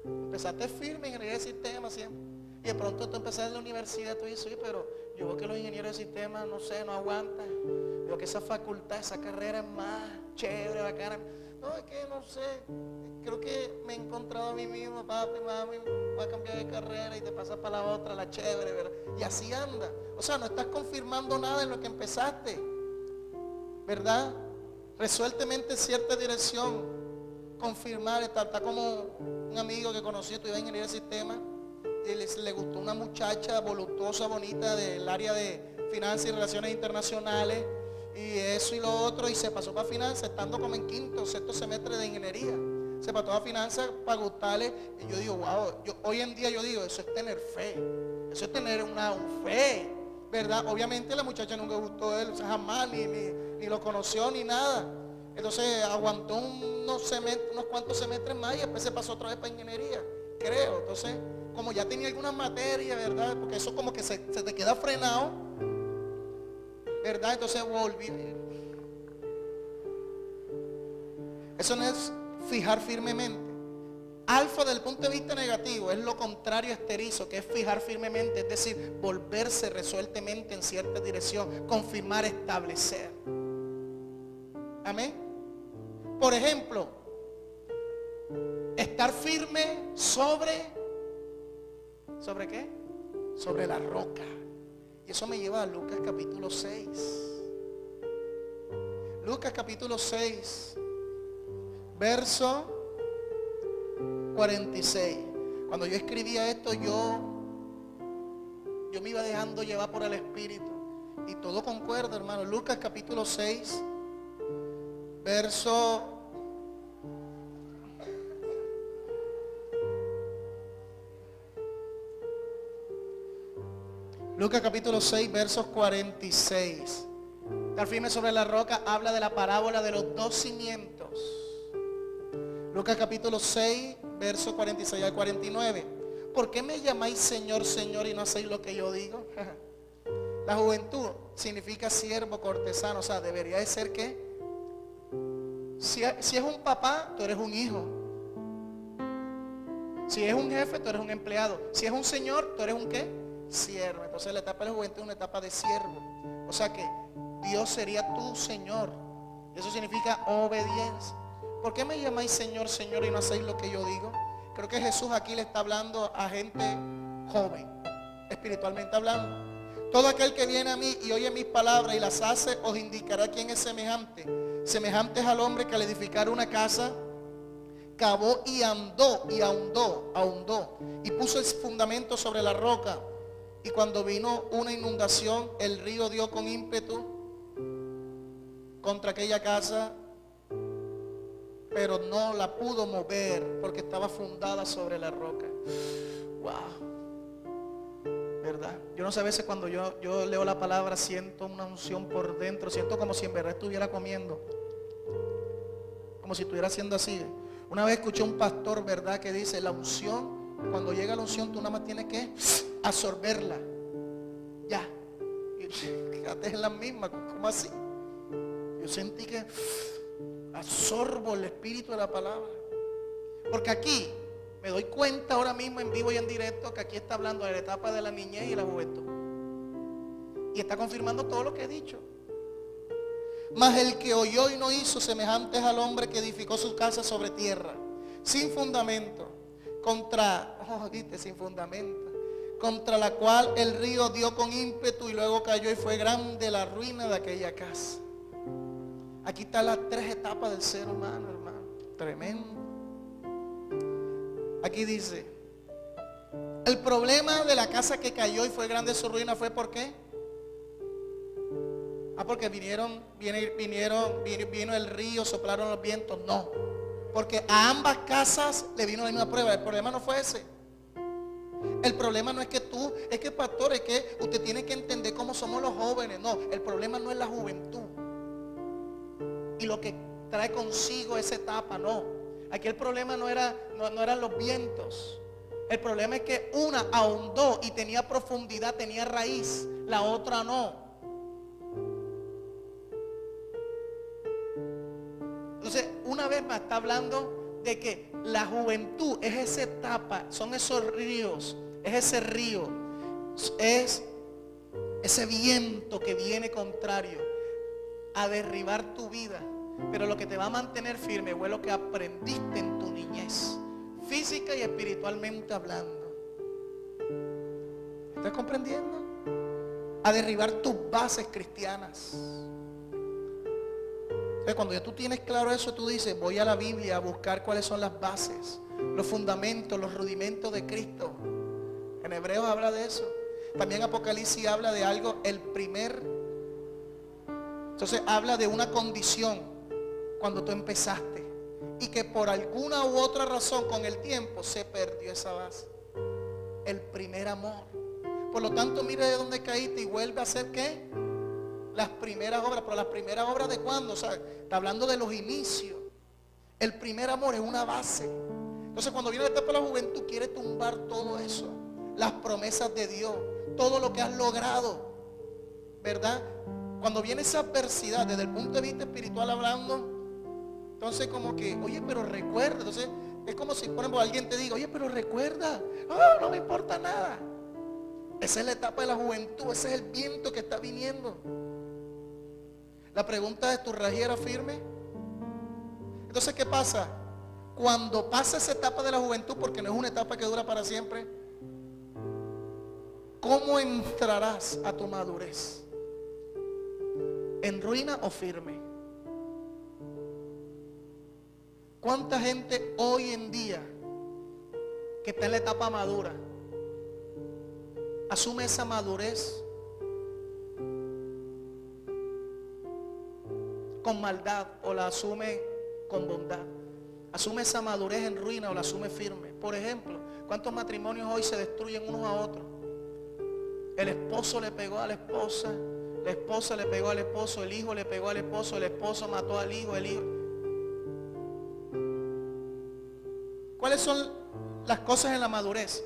Empezaste firme, ingeniería de sistemas siempre. Y de pronto tú empezaste en la universidad, tú dices, oye, pero yo veo que los ingenieros de sistemas, no sé, no aguantan. Veo que esa facultad, esa carrera es más chévere, bacana. No, es que no sé, creo que me he encontrado a mí mismo, papi, mami, voy a cambiar de carrera y te pasas para la otra, la chévere, ¿verdad? Y así anda. O sea, no estás confirmando nada en lo que empezaste, ¿verdad? Resueltamente en cierta dirección, confirmar, está como un amigo que conocí, estudiaba ingeniería de sistemas. Y le gustó una muchacha voluptuosa, bonita del área de finanzas y relaciones internacionales y eso y lo otro, y se pasó para finanzas estando como en quinto o sexto semestre de ingeniería. Se pasó a finanzas para gustarle y yo digo, wow, hoy en día yo digo, eso es tener fe, eso es tener una fe, ¿verdad? Obviamente la muchacha nunca gustó de él, o sea, jamás ni lo conoció ni nada. Entonces aguantó unos cuantos semestres más y después se pasó otra vez para ingeniería, creo. Entonces, como ya tenía alguna materia, ¿verdad? Porque eso como que se te queda frenado, ¿verdad? Entonces volví. Eso no es fijar firmemente. Alfa, desde el punto de vista negativo, es lo contrario a esterizo, que es fijar firmemente, es decir, volverse resueltamente en cierta dirección, confirmar, establecer. Amén. Por ejemplo, estar firme ¿sobre qué? Sobre la roca. Y eso me lleva a Lucas capítulo 6. Lucas capítulo 6, verso 46. Cuando yo escribía esto, yo me iba dejando llevar por el Espíritu. Y todo concuerda, hermano. Lucas capítulo 6, verso Lucas capítulo 6, versos 46. Estar firme sobre la roca habla de la parábola de los dos cimientos. Lucas capítulo 6, versos 46 al 49. ¿Por qué me llamáis Señor, Señor y no hacéis lo que yo digo? La juventud significa siervo, cortesano. O sea, debería de ser que si es un papá, tú eres un hijo. Si es un jefe, tú eres un empleado. Si es un señor, tú eres un ¿qué? Siervo. Entonces la etapa de la juventud es una etapa de siervo. O sea que Dios sería tu Señor. Eso significa obediencia. ¿Por qué me llamáis Señor, Señor y no hacéis lo que yo digo? Creo que Jesús aquí le está hablando a gente joven, espiritualmente hablando. Todo aquel que viene a mí y oye mis palabras y las hace, os indicará quién es semejante. Semejante es al hombre que al edificar una casa, cavó y ahondó y puso el fundamento sobre la roca. Y cuando vino una inundación, el río dio con ímpetu contra aquella casa, pero no la pudo mover porque estaba fundada sobre la roca. Wow, ¿verdad? Yo no sé, a veces cuando yo leo la palabra siento una unción por dentro, siento como si en verdad estuviera comiendo, como si estuviera haciendo así. Una vez escuché un pastor, ¿verdad?, que dice: la unción, cuando llega la unción, tú nada más tienes que absorberla. Ya. Y fíjate, es la misma. ¿Cómo así? Yo sentí que absorbo el espíritu de la palabra. Porque aquí me doy cuenta ahora mismo en vivo y en directo que aquí está hablando de la etapa de la niñez y la juventud. Y está confirmando todo lo que he dicho. Mas el que oyó y no hizo, semejante es al hombre que edificó su casa sobre tierra, sin fundamento, sin fundamento, contra la cual el río dio con ímpetu y luego cayó, y fue grande la ruina de aquella casa. Aquí están las tres etapas del ser humano, hermano. Tremendo. Aquí dice: el problema de la casa que cayó y fue grande su ruina fue ¿por qué? Porque vino el río, soplaron los vientos. No, porque a ambas casas le vino la misma prueba. El problema no fue ese. El problema no es que pastor, es que usted tiene que entender cómo somos los jóvenes. No, el problema no es la juventud y lo que trae consigo esa etapa, no. Aquí el problema no eran los vientos. El problema es que una ahondó y tenía profundidad, tenía raíz, la otra no. Entonces, una vez más está hablando de que la juventud es esa etapa, son esos ríos, es ese río, es ese viento que viene contrario a derribar tu vida. Pero lo que te va a mantener firme fue lo que aprendiste en tu niñez, física y espiritualmente hablando. ¿Estás comprendiendo? A derribar tus bases cristianas. Entonces, cuando ya tú tienes claro eso, tú dices: voy a la Biblia a buscar cuáles son las bases, los fundamentos, los rudimentos de Cristo. En Hebreos habla de eso. También Apocalipsis habla de algo, entonces habla de una condición cuando tú empezaste y que por alguna u otra razón con el tiempo se perdió esa base. El primer amor. Por lo tanto, mire de dónde caíste y vuelve a hacer ¿qué? Las primeras obras. Pero las primeras obras ¿de cuándo? O sea, está hablando de los inicios. El primer amor es una base. Entonces, cuando viene la etapa de la juventud, quiere tumbar todo eso, las promesas de Dios, todo lo que has logrado, ¿verdad? Cuando viene esa adversidad desde el punto de vista espiritual hablando, entonces como que, oye, pero recuerda. Entonces es como si, por ejemplo, alguien te diga: oye, pero recuerda. No me importa nada. Esa es la etapa de la juventud. Ese es el viento que está viniendo. La pregunta es: ¿tu rajera firme? Entonces, ¿qué pasa? Cuando pasa esa etapa de la juventud, porque no es una etapa que dura para siempre, ¿cómo entrarás a tu madurez? ¿En ruina o firme? ¿Cuánta gente hoy en día que está en la etapa madura asume esa madurez con maldad o la asume con bondad? ¿Asume esa madurez en ruina o la asume firme? Por ejemplo, ¿cuántos matrimonios hoy se destruyen unos a otros? El esposo le pegó a la esposa le pegó al esposo, el hijo le pegó al esposo, el esposo mató al hijo, el hijo. ¿Cuáles son las cosas en la madurez?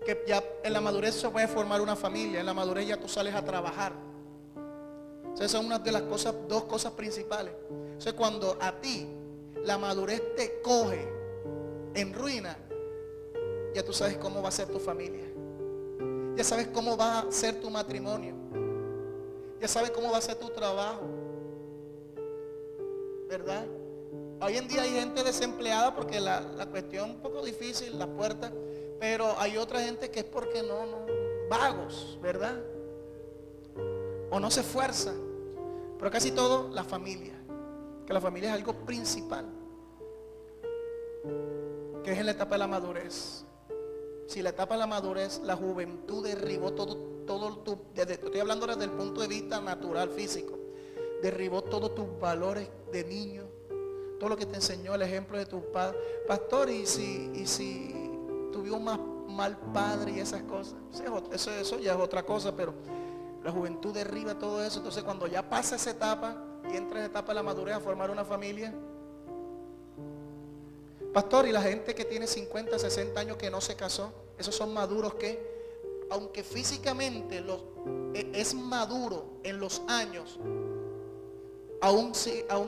Que ya en la madurez se puede formar una familia, en la madurez ya tú sales a trabajar. Esas son una de las cosas, dos cosas principales. Entonces, cuando a ti la madurez te coge en ruina, ya tú sabes cómo va a ser tu familia. Ya sabes cómo va a ser tu matrimonio. Ya sabes cómo va a ser tu trabajo. ¿Verdad? Hoy en día hay gente desempleada porque la cuestión es un poco difícil, las puertas. Pero hay otra gente que es porque no, vagos, ¿verdad? O no se esfuerza. Pero casi todo, la familia. Que la familia es algo principal. Que es en la etapa de la madurez. Si la etapa de la madurez, la juventud derribó estoy hablando desde el punto de vista natural, físico. Derribó todos tus valores de niño. Todo lo que te enseñó el ejemplo de tus padres. Pastor, y si tuvimos más mal padre y esas cosas. Eso ya es otra cosa, pero la juventud derriba todo eso. Entonces cuando ya pasa esa etapa y entra en la etapa de la madurez a formar una familia. Pastor, y la gente que tiene 50, 60 años que no se casó, esos son maduros que, aunque físicamente es maduro en los años, aún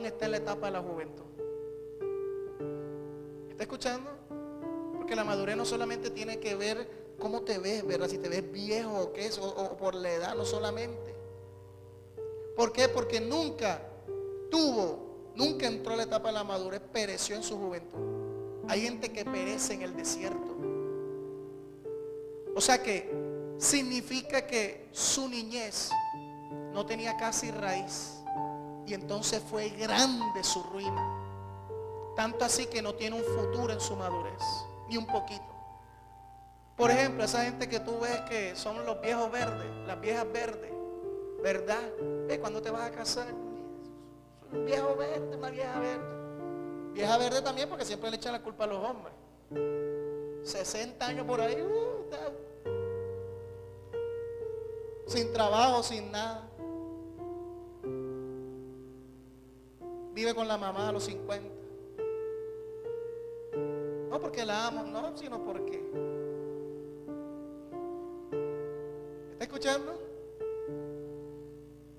está en la etapa de la juventud. ¿Está escuchando? Porque la madurez no solamente tiene que ver cómo te ves, ¿verdad? Si te ves viejo o qué es, o por la edad, no solamente. ¿Por qué? Porque nunca entró a la etapa de la madurez, pereció en su juventud. Hay gente que perece en el desierto. O sea que significa que su niñez no tenía casi raíz. Y entonces fue grande su ruina. Tanto así que no tiene un futuro en su madurez. Ni un poquito. Por ejemplo, esa gente que tú ves que son los viejos verdes, las viejas verdes, ¿verdad? ¿Cuándo te vas a casar? Un viejo verde, una vieja verde. Vieja verde también porque siempre le echan la culpa a los hombres. 60 años por ahí, sin trabajo, sin nada. Vive con la mamá a los 50. No porque la amo, no, sino porque. ¿Está escuchando?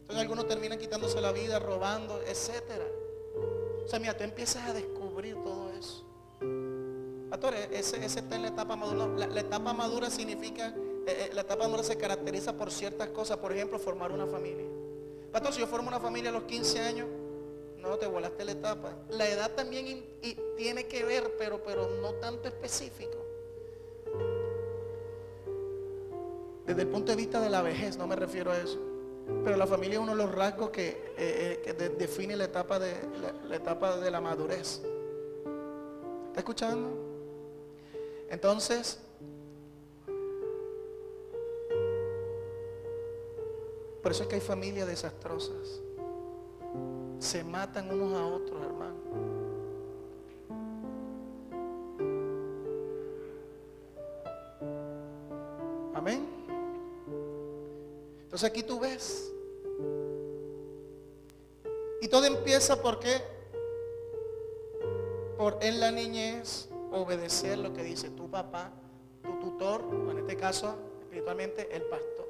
Entonces algunos terminan quitándose la vida, robando, etcétera. O sea, mira, tú empiezas a descubrir todo eso. Pastor, ese está en la etapa madura. La etapa madura significa, la etapa madura se caracteriza por ciertas cosas. Por ejemplo, formar una familia. Pastor, si yo formo una familia a los 15 años, no, te volaste la etapa. La edad también tiene que ver, pero no tanto específico. Desde el punto de vista de la vejez, no me refiero a eso. Pero la familia es uno de los rasgos que define la etapa de la madurez. ¿Está escuchando? Entonces, por eso es que hay familias desastrosas. Se matan unos a otros, hermano. Amén. Entonces aquí tú ves. Y todo empieza porque por en la niñez obedecer lo que dice tu papá, tu tutor, o en este caso espiritualmente el pastor.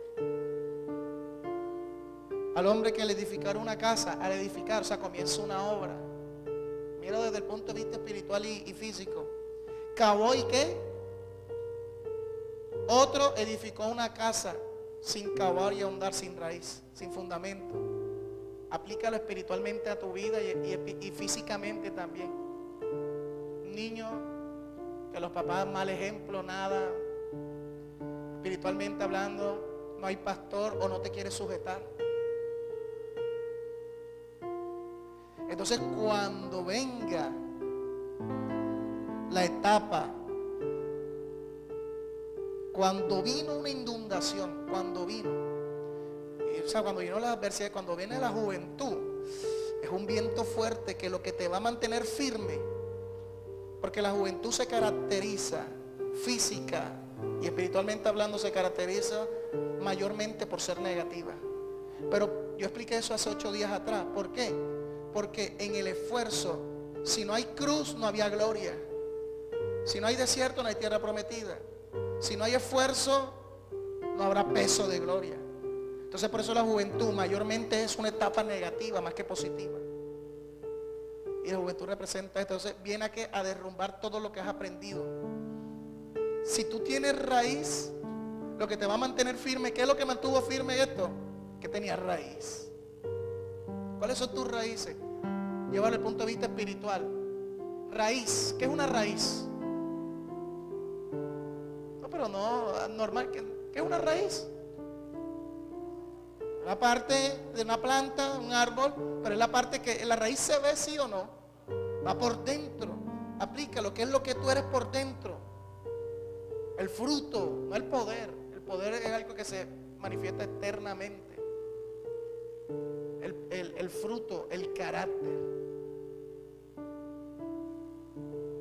Al hombre que al edificar una casa, al edificar, o sea, comienza una obra. Mira desde el punto de vista espiritual y físico. Cavó y qué. Otro edificó una casa sin cavar y ahondar, sin raíz, sin fundamento. Aplícalo espiritualmente a tu vida y físicamente también. Niño, que los papás mal ejemplo, nada. Espiritualmente hablando, no hay pastor o no te quiere sujetar. Entonces cuando venga la etapa, cuando vino una inundación, cuando vino la adversidad, cuando viene la juventud, es un viento fuerte que lo que te va a mantener firme, porque la juventud se caracteriza física y espiritualmente hablando, se caracteriza mayormente por ser negativa. Pero yo expliqué eso hace 8 días atrás. ¿Por qué? Porque en el esfuerzo, si no hay cruz, no había gloria. Si no hay desierto, no hay tierra prometida. Si no hay esfuerzo, no habrá peso de gloria. Entonces por eso la juventud mayormente es una etapa negativa más que positiva. Y la juventud representa, entonces viene a derrumbar todo lo que has aprendido. Si tú tienes raíz, lo que te va a mantener firme, ¿qué es lo que mantuvo firme esto? Que tenía raíz. ¿Cuáles son tus raíces? Llévalo al punto de vista espiritual. Raíz, ¿qué es una raíz? No, pero no, normal, ¿qué es una raíz? Una parte de una planta, un árbol, pero es la parte que la raíz se ve, sí o no. Va por dentro. Aplica lo que es lo que tú eres por dentro. El fruto, no el poder. El poder es algo que se manifiesta eternamente. El fruto, el carácter.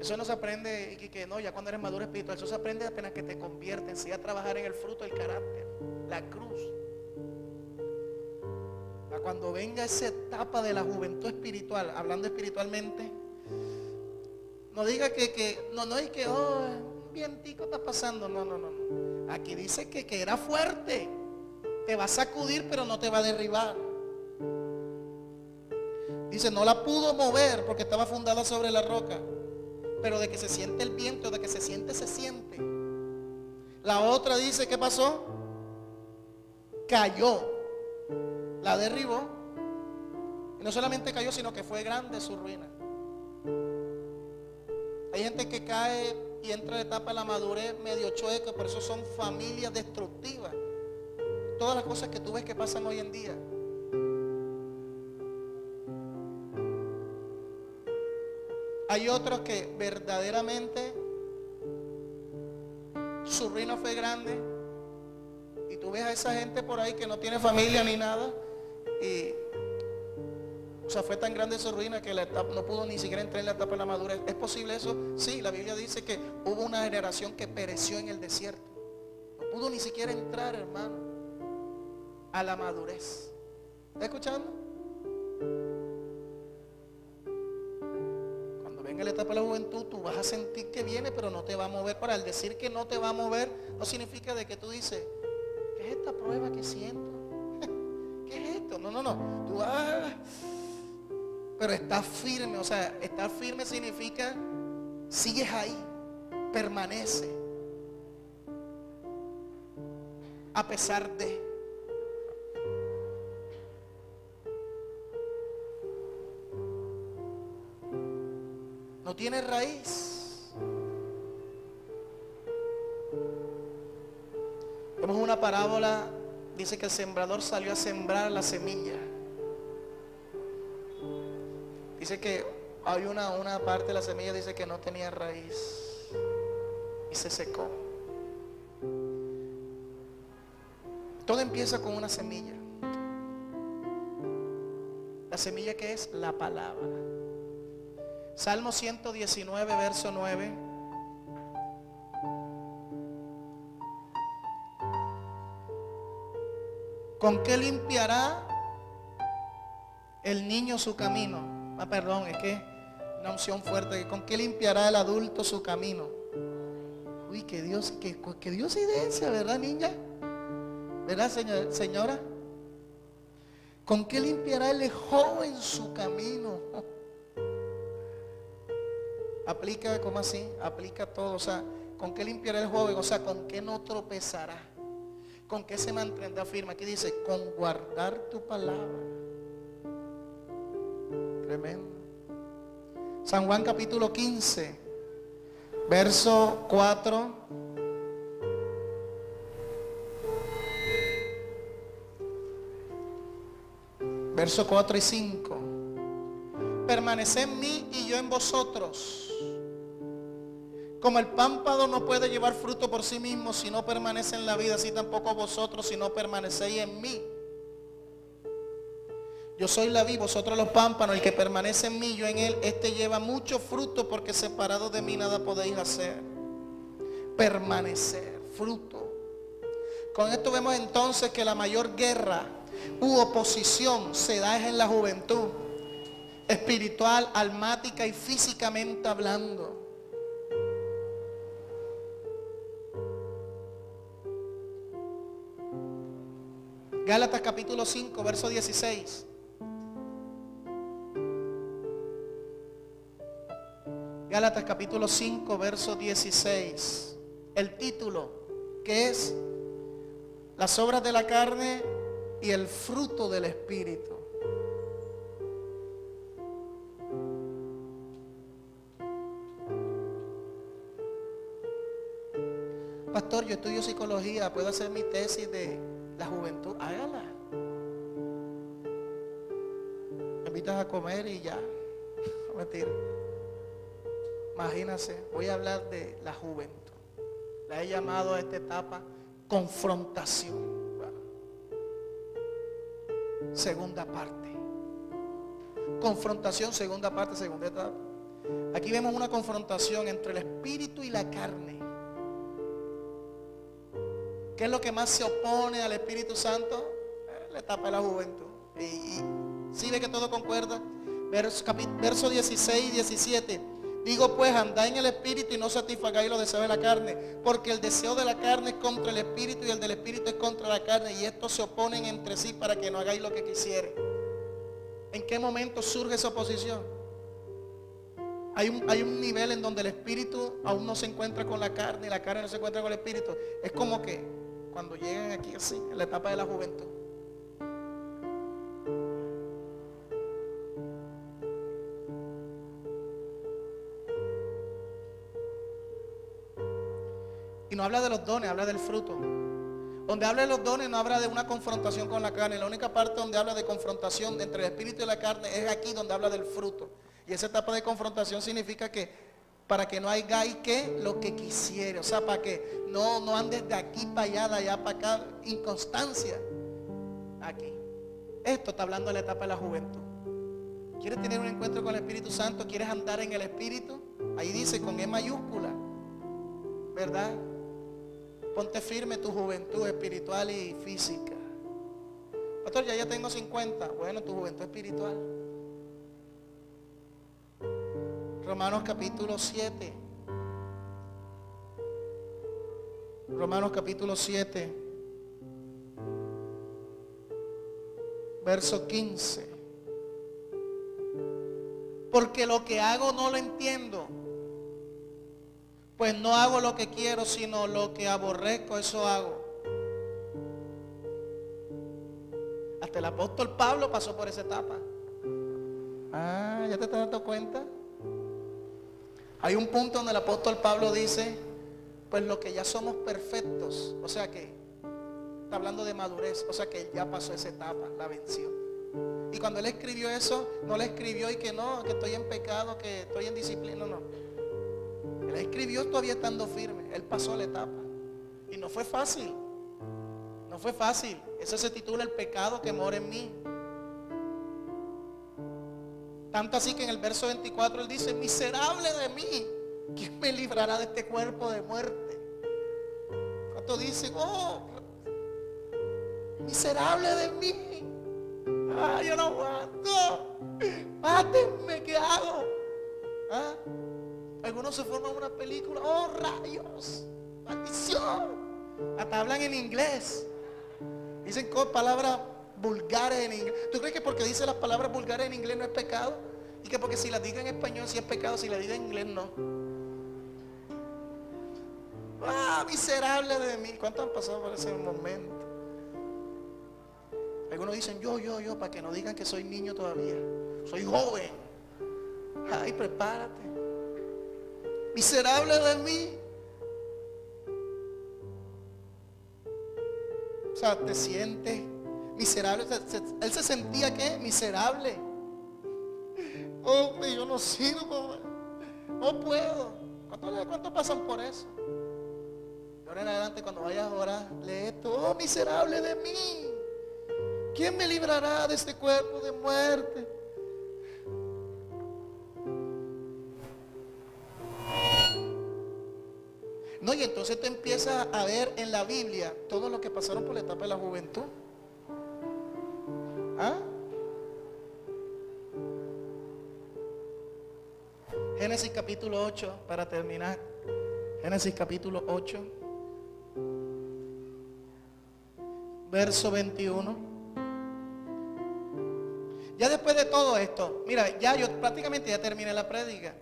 Eso no se aprende que no, ya cuando eres maduro espiritual. Eso se aprende apenas que te conviertes, sí, a trabajar en el fruto, el carácter, la cruz. Cuando venga esa etapa de la juventud espiritual, hablando espiritualmente, no diga no es que un vientico está pasando. No. Aquí dice que era fuerte. Te va a sacudir, pero no te va a derribar. Dice, no la pudo mover porque estaba fundada sobre la roca. Pero de que se siente el viento, de que se siente, se siente. La otra dice, ¿qué pasó? Cayó. La derribó. Y no solamente cayó, sino que fue grande su ruina. Hay gente que cae y entra en la etapa de la madurez medio chueca, por eso son familias destructivas. Todas las cosas que tú ves que pasan hoy en día. Hay otros que verdaderamente su ruina fue grande. Y tú ves a esa gente por ahí que no tiene familia ni nada. Y o sea, fue tan grande su ruina que la etapa, no pudo ni siquiera entrar en la etapa de la madurez. ¿Es posible eso? Sí, la Biblia dice que hubo una generación que pereció en el desierto. No pudo ni siquiera entrar, hermano, a la madurez. ¿Está escuchando? Cuando venga la etapa de la juventud, tú vas a sentir que viene, pero no te va a mover. Para el decir que no te va a mover, no significa de que tú dices, ¿qué es esta prueba que siento? ¿Qué es esto? No. Tú vas... Pero estás firme, o sea, estar firme significa sigues ahí, permanece. A pesar de. No tiene raíz. Vemos una parábola, dice que el sembrador salió a sembrar la semilla. Dice que hay una parte de la semilla, dice que no tenía raíz y se secó. Todo empieza con una semilla. La semilla que es la palabra. Salmo 119, verso 9. ¿Con qué limpiará el niño su camino? Perdón, es que una unción fuerte. ¿Con qué limpiará el adulto su camino? Uy, que Dios evidencia, ¿verdad, niña? ¿Verdad, señora? ¿Con qué limpiará el joven su camino? Aplica, ¿cómo así? Aplica todo, o sea, ¿con qué limpiará el joven? O sea, ¿con qué no tropezará? ¿Con qué se mantendrá firme? Aquí dice, con guardar tu palabra. Tremendo. San Juan capítulo 15, verso 4. Verso 4 y 5. Permaneced en mí y yo en vosotros. Como el pámpano no puede llevar fruto por sí mismo si no permanece en la vida, así tampoco vosotros si no permanecéis en mí. Yo soy la vid, vosotros los pámpanos. El que permanece en mí, yo en él, este lleva mucho fruto, porque separado de mí nada podéis hacer. Permanecer, fruto. Con esto vemos entonces que la mayor guerra u oposición se da en la juventud, espiritual, almática y físicamente hablando. Gálatas capítulo 5, verso 16. Gálatas capítulo 5, verso 16. el título, que es las obras de la carne y el fruto del Espíritu. Pastor, yo estudio psicología, puedo hacer mi tesis de la juventud. Hágala. Me invitas a comer y ya. No, mentira. Imagínense, voy a hablar de la juventud. La he llamado a esta etapa confrontación. Segunda parte. Confrontación, segunda parte, segunda etapa. Aquí vemos una confrontación entre el espíritu y la carne. ¿Qué es lo que más se opone al Espíritu Santo? La etapa de la juventud. Y si ve que todo concuerda. Verso 16 y 17. Digo pues, andad en el Espíritu y no satisfagáis los deseos de la carne, porque el deseo de la carne es contra el Espíritu y el del Espíritu es contra la carne, y estos se oponen entre sí para que no hagáis lo que quisiere. ¿En qué momento surge esa oposición? Hay un nivel en donde el Espíritu aún no se encuentra con la carne y la carne no se encuentra con el Espíritu. Es como que cuando llegan aquí así, en la etapa de la juventud. Y no habla de los dones, habla del fruto. Donde habla de los dones no habla de una confrontación con la carne. La única parte donde habla de confrontación entre el espíritu y la carne es aquí donde habla del fruto. Y esa etapa de confrontación significa que para que no hagáis que lo que quisiere. O sea, para que no andes de aquí para allá, de allá para acá. Inconstancia. Aquí. Esto está hablando de la etapa de la juventud. ¿Quieres tener un encuentro con el Espíritu Santo? ¿Quieres andar en el Espíritu? Ahí dice con E mayúscula. ¿Verdad? Ponte firme tu juventud espiritual y física. Pastor, ya tengo 50. Bueno, tu juventud espiritual. Romanos capítulo 7. Romanos capítulo 7. Verso 15. Porque lo que hago no lo entiendo. Pues no hago lo que quiero, sino lo que aborrezco, eso hago. Hasta el apóstol Pablo pasó por esa etapa. Ah, ¿ya te estás dando cuenta? Hay un punto donde el apóstol Pablo dice, pues lo que ya somos perfectos, o sea que está hablando de madurez, o sea que él ya pasó esa etapa, la venció. Y cuando él escribió eso, no le escribió y que no, que estoy en pecado, que estoy en disciplina, no. Él escribió todavía estando firme. Él pasó la etapa. Y no fue fácil. No fue fácil. Eso se titula el pecado que mora en mí. Tanto así que en el verso 24 él dice, miserable de mí, ¿quién me librará de este cuerpo de muerte? ¿Cuántos dicen, oh, miserable de mí? Ah, yo no aguanto. Mátenme, ¿qué hago? ¿Ah? Algunos se forman una película, oh rayos, maldición. Hasta hablan en inglés. Dicen palabras vulgares en inglés. ¿Tú crees que porque dice las palabras vulgares en inglés no es pecado? Y que porque si las diga en español sí es pecado, si las diga en inglés no. Ah, miserable de mí. ¿Cuántos han pasado por ese momento? Algunos dicen yo, para que no digan que soy niño todavía. Soy joven. Ay, prepárate. Miserable de mí. O sea, te sientes miserable. Él se sentía ¿qué? Miserable. Oh, yo no sirvo. No puedo. ¿Cuántos pasan por eso? De ahora en adelante cuando vayas a orar, lee esto. Oh, miserable de mí. ¿Quién me librará de este cuerpo de muerte? No, y entonces te empiezas a ver en la Biblia todo lo que pasaron por la etapa de la juventud. ¿Ah? Génesis capítulo 8, para terminar. Génesis capítulo 8, verso 21. Ya después de todo esto, mira, ya yo prácticamente ya terminé la prédica.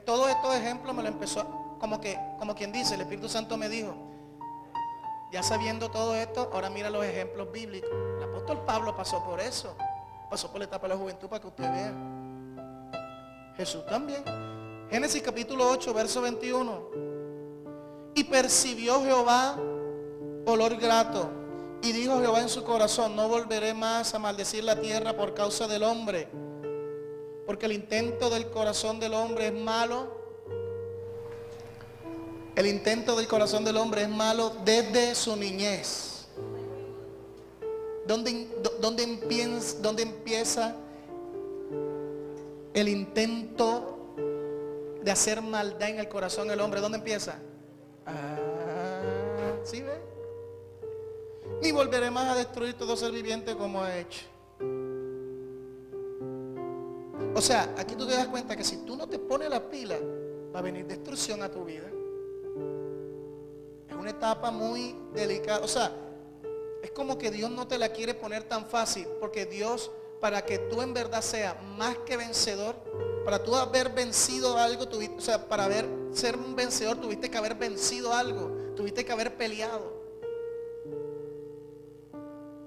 Todos estos ejemplos me lo empezó como quien dice, el Espíritu Santo me dijo, ya sabiendo todo esto, ahora mira los ejemplos bíblicos. El apóstol Pablo pasó por eso, pasó por la etapa de la juventud para que usted vea. Jesús también. Génesis capítulo 8, verso 21. Y percibió Jehová olor grato, y dijo Jehová en su corazón, no volveré más a maldecir la tierra por causa del hombre, porque el intento del corazón del hombre es malo. El intento del corazón del hombre es malo desde su niñez. ¿Dónde empieza el intento de hacer maldad en el corazón del hombre? ¿Dónde empieza? ¿Sí ve? Ni volveré más a destruir todo ser viviente como ha hecho. O sea, aquí tú te das cuenta que si tú no te pones la pila, va a venir destrucción a tu vida. Es una etapa muy delicada. O sea, es como que Dios no te la quiere poner tan fácil, porque Dios, para que tú en verdad seas más que vencedor, para tú haber vencido algo, o sea, para ser un vencedor, tuviste que haber vencido algo, tuviste que haber peleado.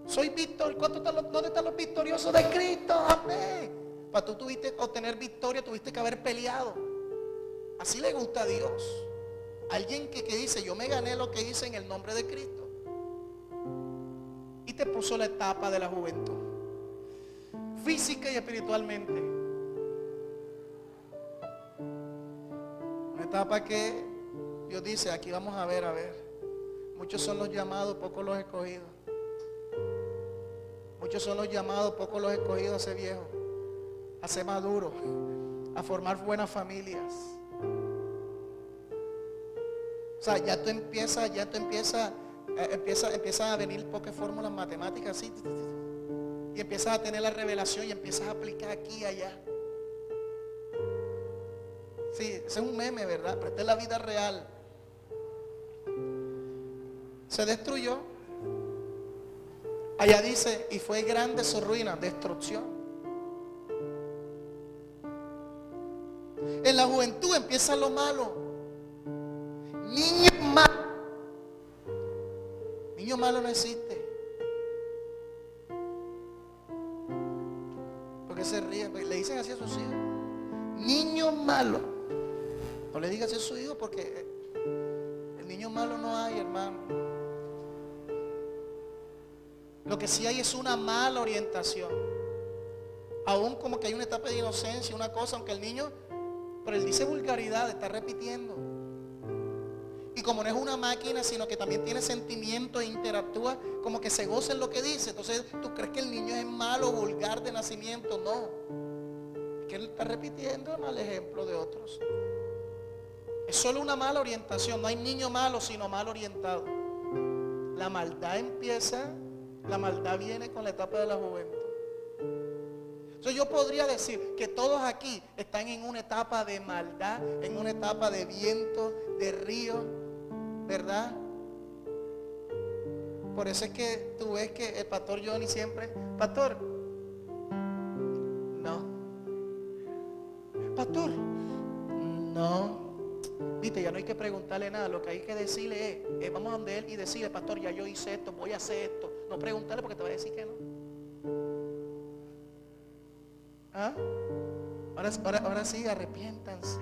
Soy victor. ¿Dónde están los victoriosos de Cristo? Amén. Para tú obtener victoria, tuviste que haber peleado. Así le gusta a Dios. Alguien que dice, yo me gané lo que hice en el nombre de Cristo. Y te puso la etapa de la juventud, física y espiritualmente. Una etapa que Dios dice, aquí vamos a ver. Muchos son los llamados, pocos los escogidos. Muchos son los llamados, pocos los escogidos a ser viejos, a ser maduros, a formar buenas familias. O sea, ya tú empiezas a venir pocas fórmulas matemáticas así, y empiezas a tener la revelación y empiezas a aplicar aquí y allá. Sí, ese es un meme, ¿verdad? Pero esta es la vida real. Se destruyó. Allá dice, y fue grande su ruina, destrucción. En la juventud empieza lo malo. Niño malo. Niño malo no existe. Porque se ríe, le dicen así a sus hijos. Niño malo. No le digas así a su hijo, porque el niño malo no hay, hermano. Lo que sí hay es una mala orientación. Aún como que hay una etapa de inocencia, una cosa, aunque el niño, pero él dice vulgaridad, está repitiendo. Y como no es una máquina, sino que también tiene sentimientos e interactúa, como que se goza en lo que dice. Entonces, ¿tú crees que el niño es malo, vulgar de nacimiento? No. Es que él está repitiendo el mal ejemplo de otros. Es solo una mala orientación. No hay niño malo, sino mal orientado. La maldad viene con la etapa de la juventud. Entonces yo podría decir que todos aquí están en una etapa de maldad, en una etapa de viento, de río, ¿verdad? Por eso es que tú ves que el pastor Johnny siempre, pastor, no, pastor, no, viste, ya no hay que preguntarle nada, lo que hay que decirle es vamos a donde él y decirle, pastor, ya yo hice esto, voy a hacer esto. No preguntarle porque te va a decir que no. ¿Ah? Ahora sí, arrepiéntanse.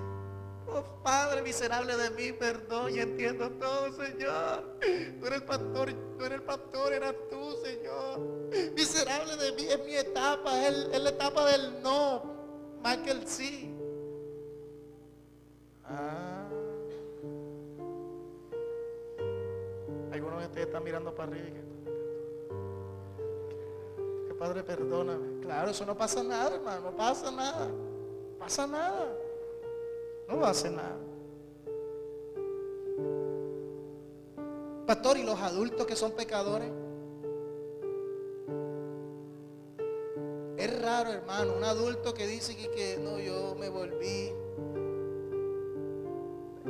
Oh, Padre miserable de mí, perdón, y entiendo todo, Señor. Tú eres el pastor, eras tú, Señor. Miserable de mí, es mi etapa, es la etapa del no, más que el sí. Algunos de ustedes están mirando para arriba y que Padre, perdóname. Claro, eso no pasa nada, hermano, no pasa nada. No pasa nada. No va a hacer nada. Pastor, ¿y los adultos que son pecadores? Es raro, hermano, un adulto que dice que no, yo me volví.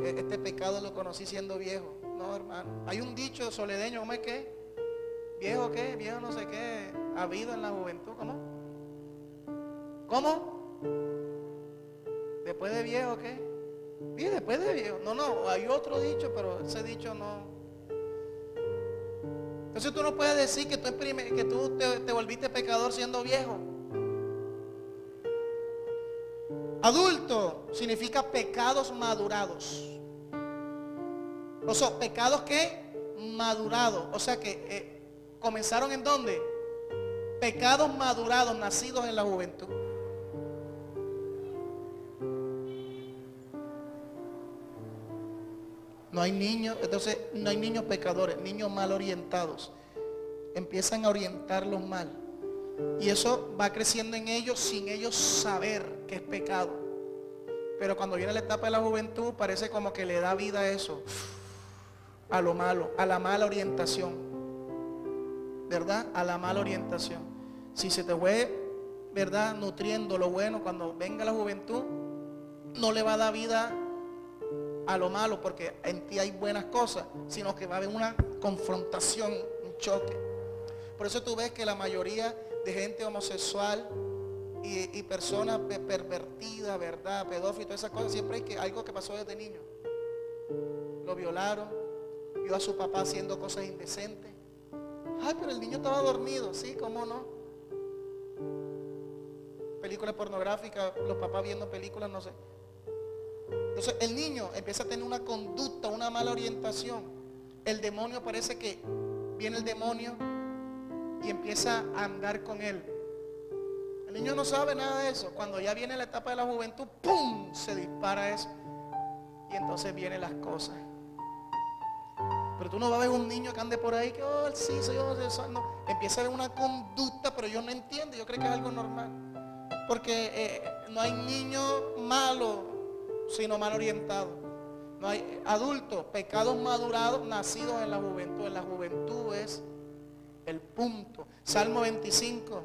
Este pecado lo conocí siendo viejo. No, hermano. Hay un dicho soledeño, ¿cómo es que? ¿Viejo qué? Viejo no sé qué. Habido en la juventud, ¿cómo? ¿Cómo? Después de viejo, ¿qué? Y después de viejo. No, hay otro dicho, pero ese dicho no. Entonces tú no puedes decir que tú te volviste pecador siendo viejo. Adulto significa pecados madurados. O sea, pecados que madurados. O sea que comenzaron ¿en dónde? Pecados madurados, nacidos en la juventud. No hay niños, entonces no hay niños pecadores, niños mal orientados. Empiezan a orientarlos mal. Y eso va creciendo en ellos sin ellos saber que es pecado. Pero cuando viene la etapa de la juventud, parece como que le da vida a eso, a lo malo, a la mala orientación. ¿Verdad? A la mala orientación. Si se te fue, ¿verdad?, nutriendo lo bueno, cuando venga la juventud, no le va a dar vida a lo malo, porque en ti hay buenas cosas, sino que va a haber una confrontación, un choque. Por eso tú ves que la mayoría de gente homosexual y personas pervertidas, ¿verdad?, pedófilos, todas esas cosas, siempre hay algo que pasó desde niño. Lo violaron, vio a su papá haciendo cosas indecentes. Ay, pero el niño estaba dormido. Sí, ¿cómo no? Películas pornográficas, los papás viendo películas, no sé. Entonces el niño empieza a tener una conducta, una mala orientación. El demonio, parece que viene el demonio y empieza a andar con él. El niño no sabe nada de eso. Cuando ya viene la etapa de la juventud, ¡pum!, se dispara eso. Y entonces vienen las cosas. Pero tú no vas a ver un niño que ande por ahí que, oh, sí, soy homosexual. No, empieza a ver una conducta, pero yo no entiendo. Yo creo que es algo normal. Porque no hay niño malo, sino mal orientado. No hay adultos, pecados madurados, nacidos en la juventud. En la juventud es el punto. Salmo 25.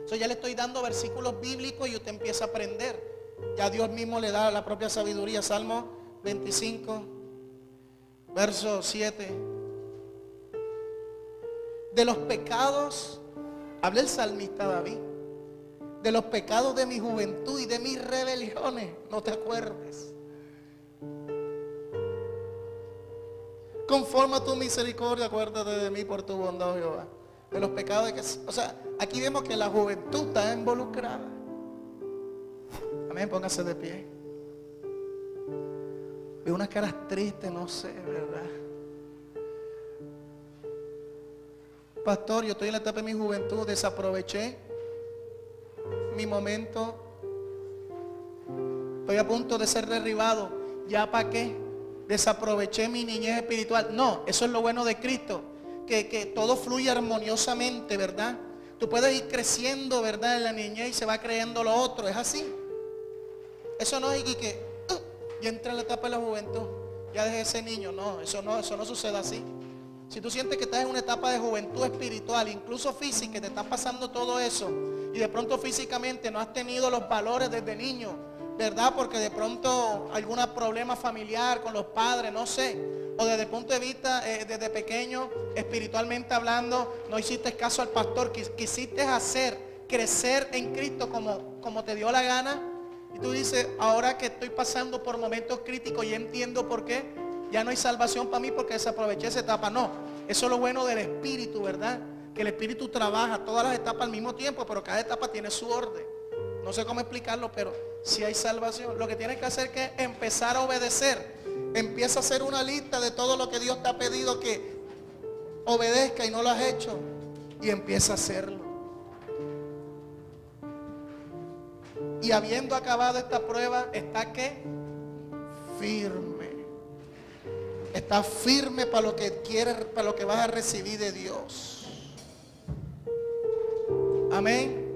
Eso ya le estoy dando versículos bíblicos y usted empieza a aprender. Ya Dios mismo le da la propia sabiduría. Salmo 25, verso 7. De los pecados, habla el salmista David, de los pecados de mi juventud y de mis rebeliones, no te acuerdes. Conforme a tu misericordia, acuérdate de mí por tu bondad, Jehová. De los pecados de que, o sea, aquí vemos que la juventud está involucrada. Amén, póngase de pie. Veo unas caras tristes, no sé, ¿verdad? Pastor, yo estoy en la etapa de mi juventud, desaproveché mi momento, estoy a punto de ser derribado. ¿Ya para qué? Desaproveché mi niñez espiritual. No, eso es lo bueno de Cristo, que todo fluye armoniosamente, ¿verdad? Tú puedes ir creciendo, ¿verdad?, en la niñez y se va creyendo lo otro. Es así. Eso no es que ya entra en la etapa de la juventud, ya dejé ese niño. No, eso no sucede así. Si tú sientes que estás en una etapa de juventud espiritual, incluso física, que te está pasando todo eso, y de pronto físicamente no has tenido los valores desde niño, ¿verdad? Porque de pronto algún problema familiar con los padres, no sé, o desde el punto de vista, desde pequeño, espiritualmente hablando, no hiciste caso al pastor, quisiste crecer en Cristo como te dio la gana, y tú dices, ahora que estoy pasando por momentos críticos, ya entiendo por qué, ya no hay salvación para mí porque desaproveché esa etapa. No, eso es lo bueno del Espíritu, ¿verdad? Que el Espíritu trabaja todas las etapas al mismo tiempo, pero cada etapa tiene su orden. No sé cómo explicarlo, pero si hay salvación. Lo que tienes que hacer es empezar a obedecer. Empieza a hacer una lista de todo lo que Dios te ha pedido que obedezca y no lo has hecho. Y empieza a hacerlo. Y habiendo acabado esta prueba, ¿está qué? Firme. Está firme para lo que quieres, para lo que vas a recibir de Dios. Amén.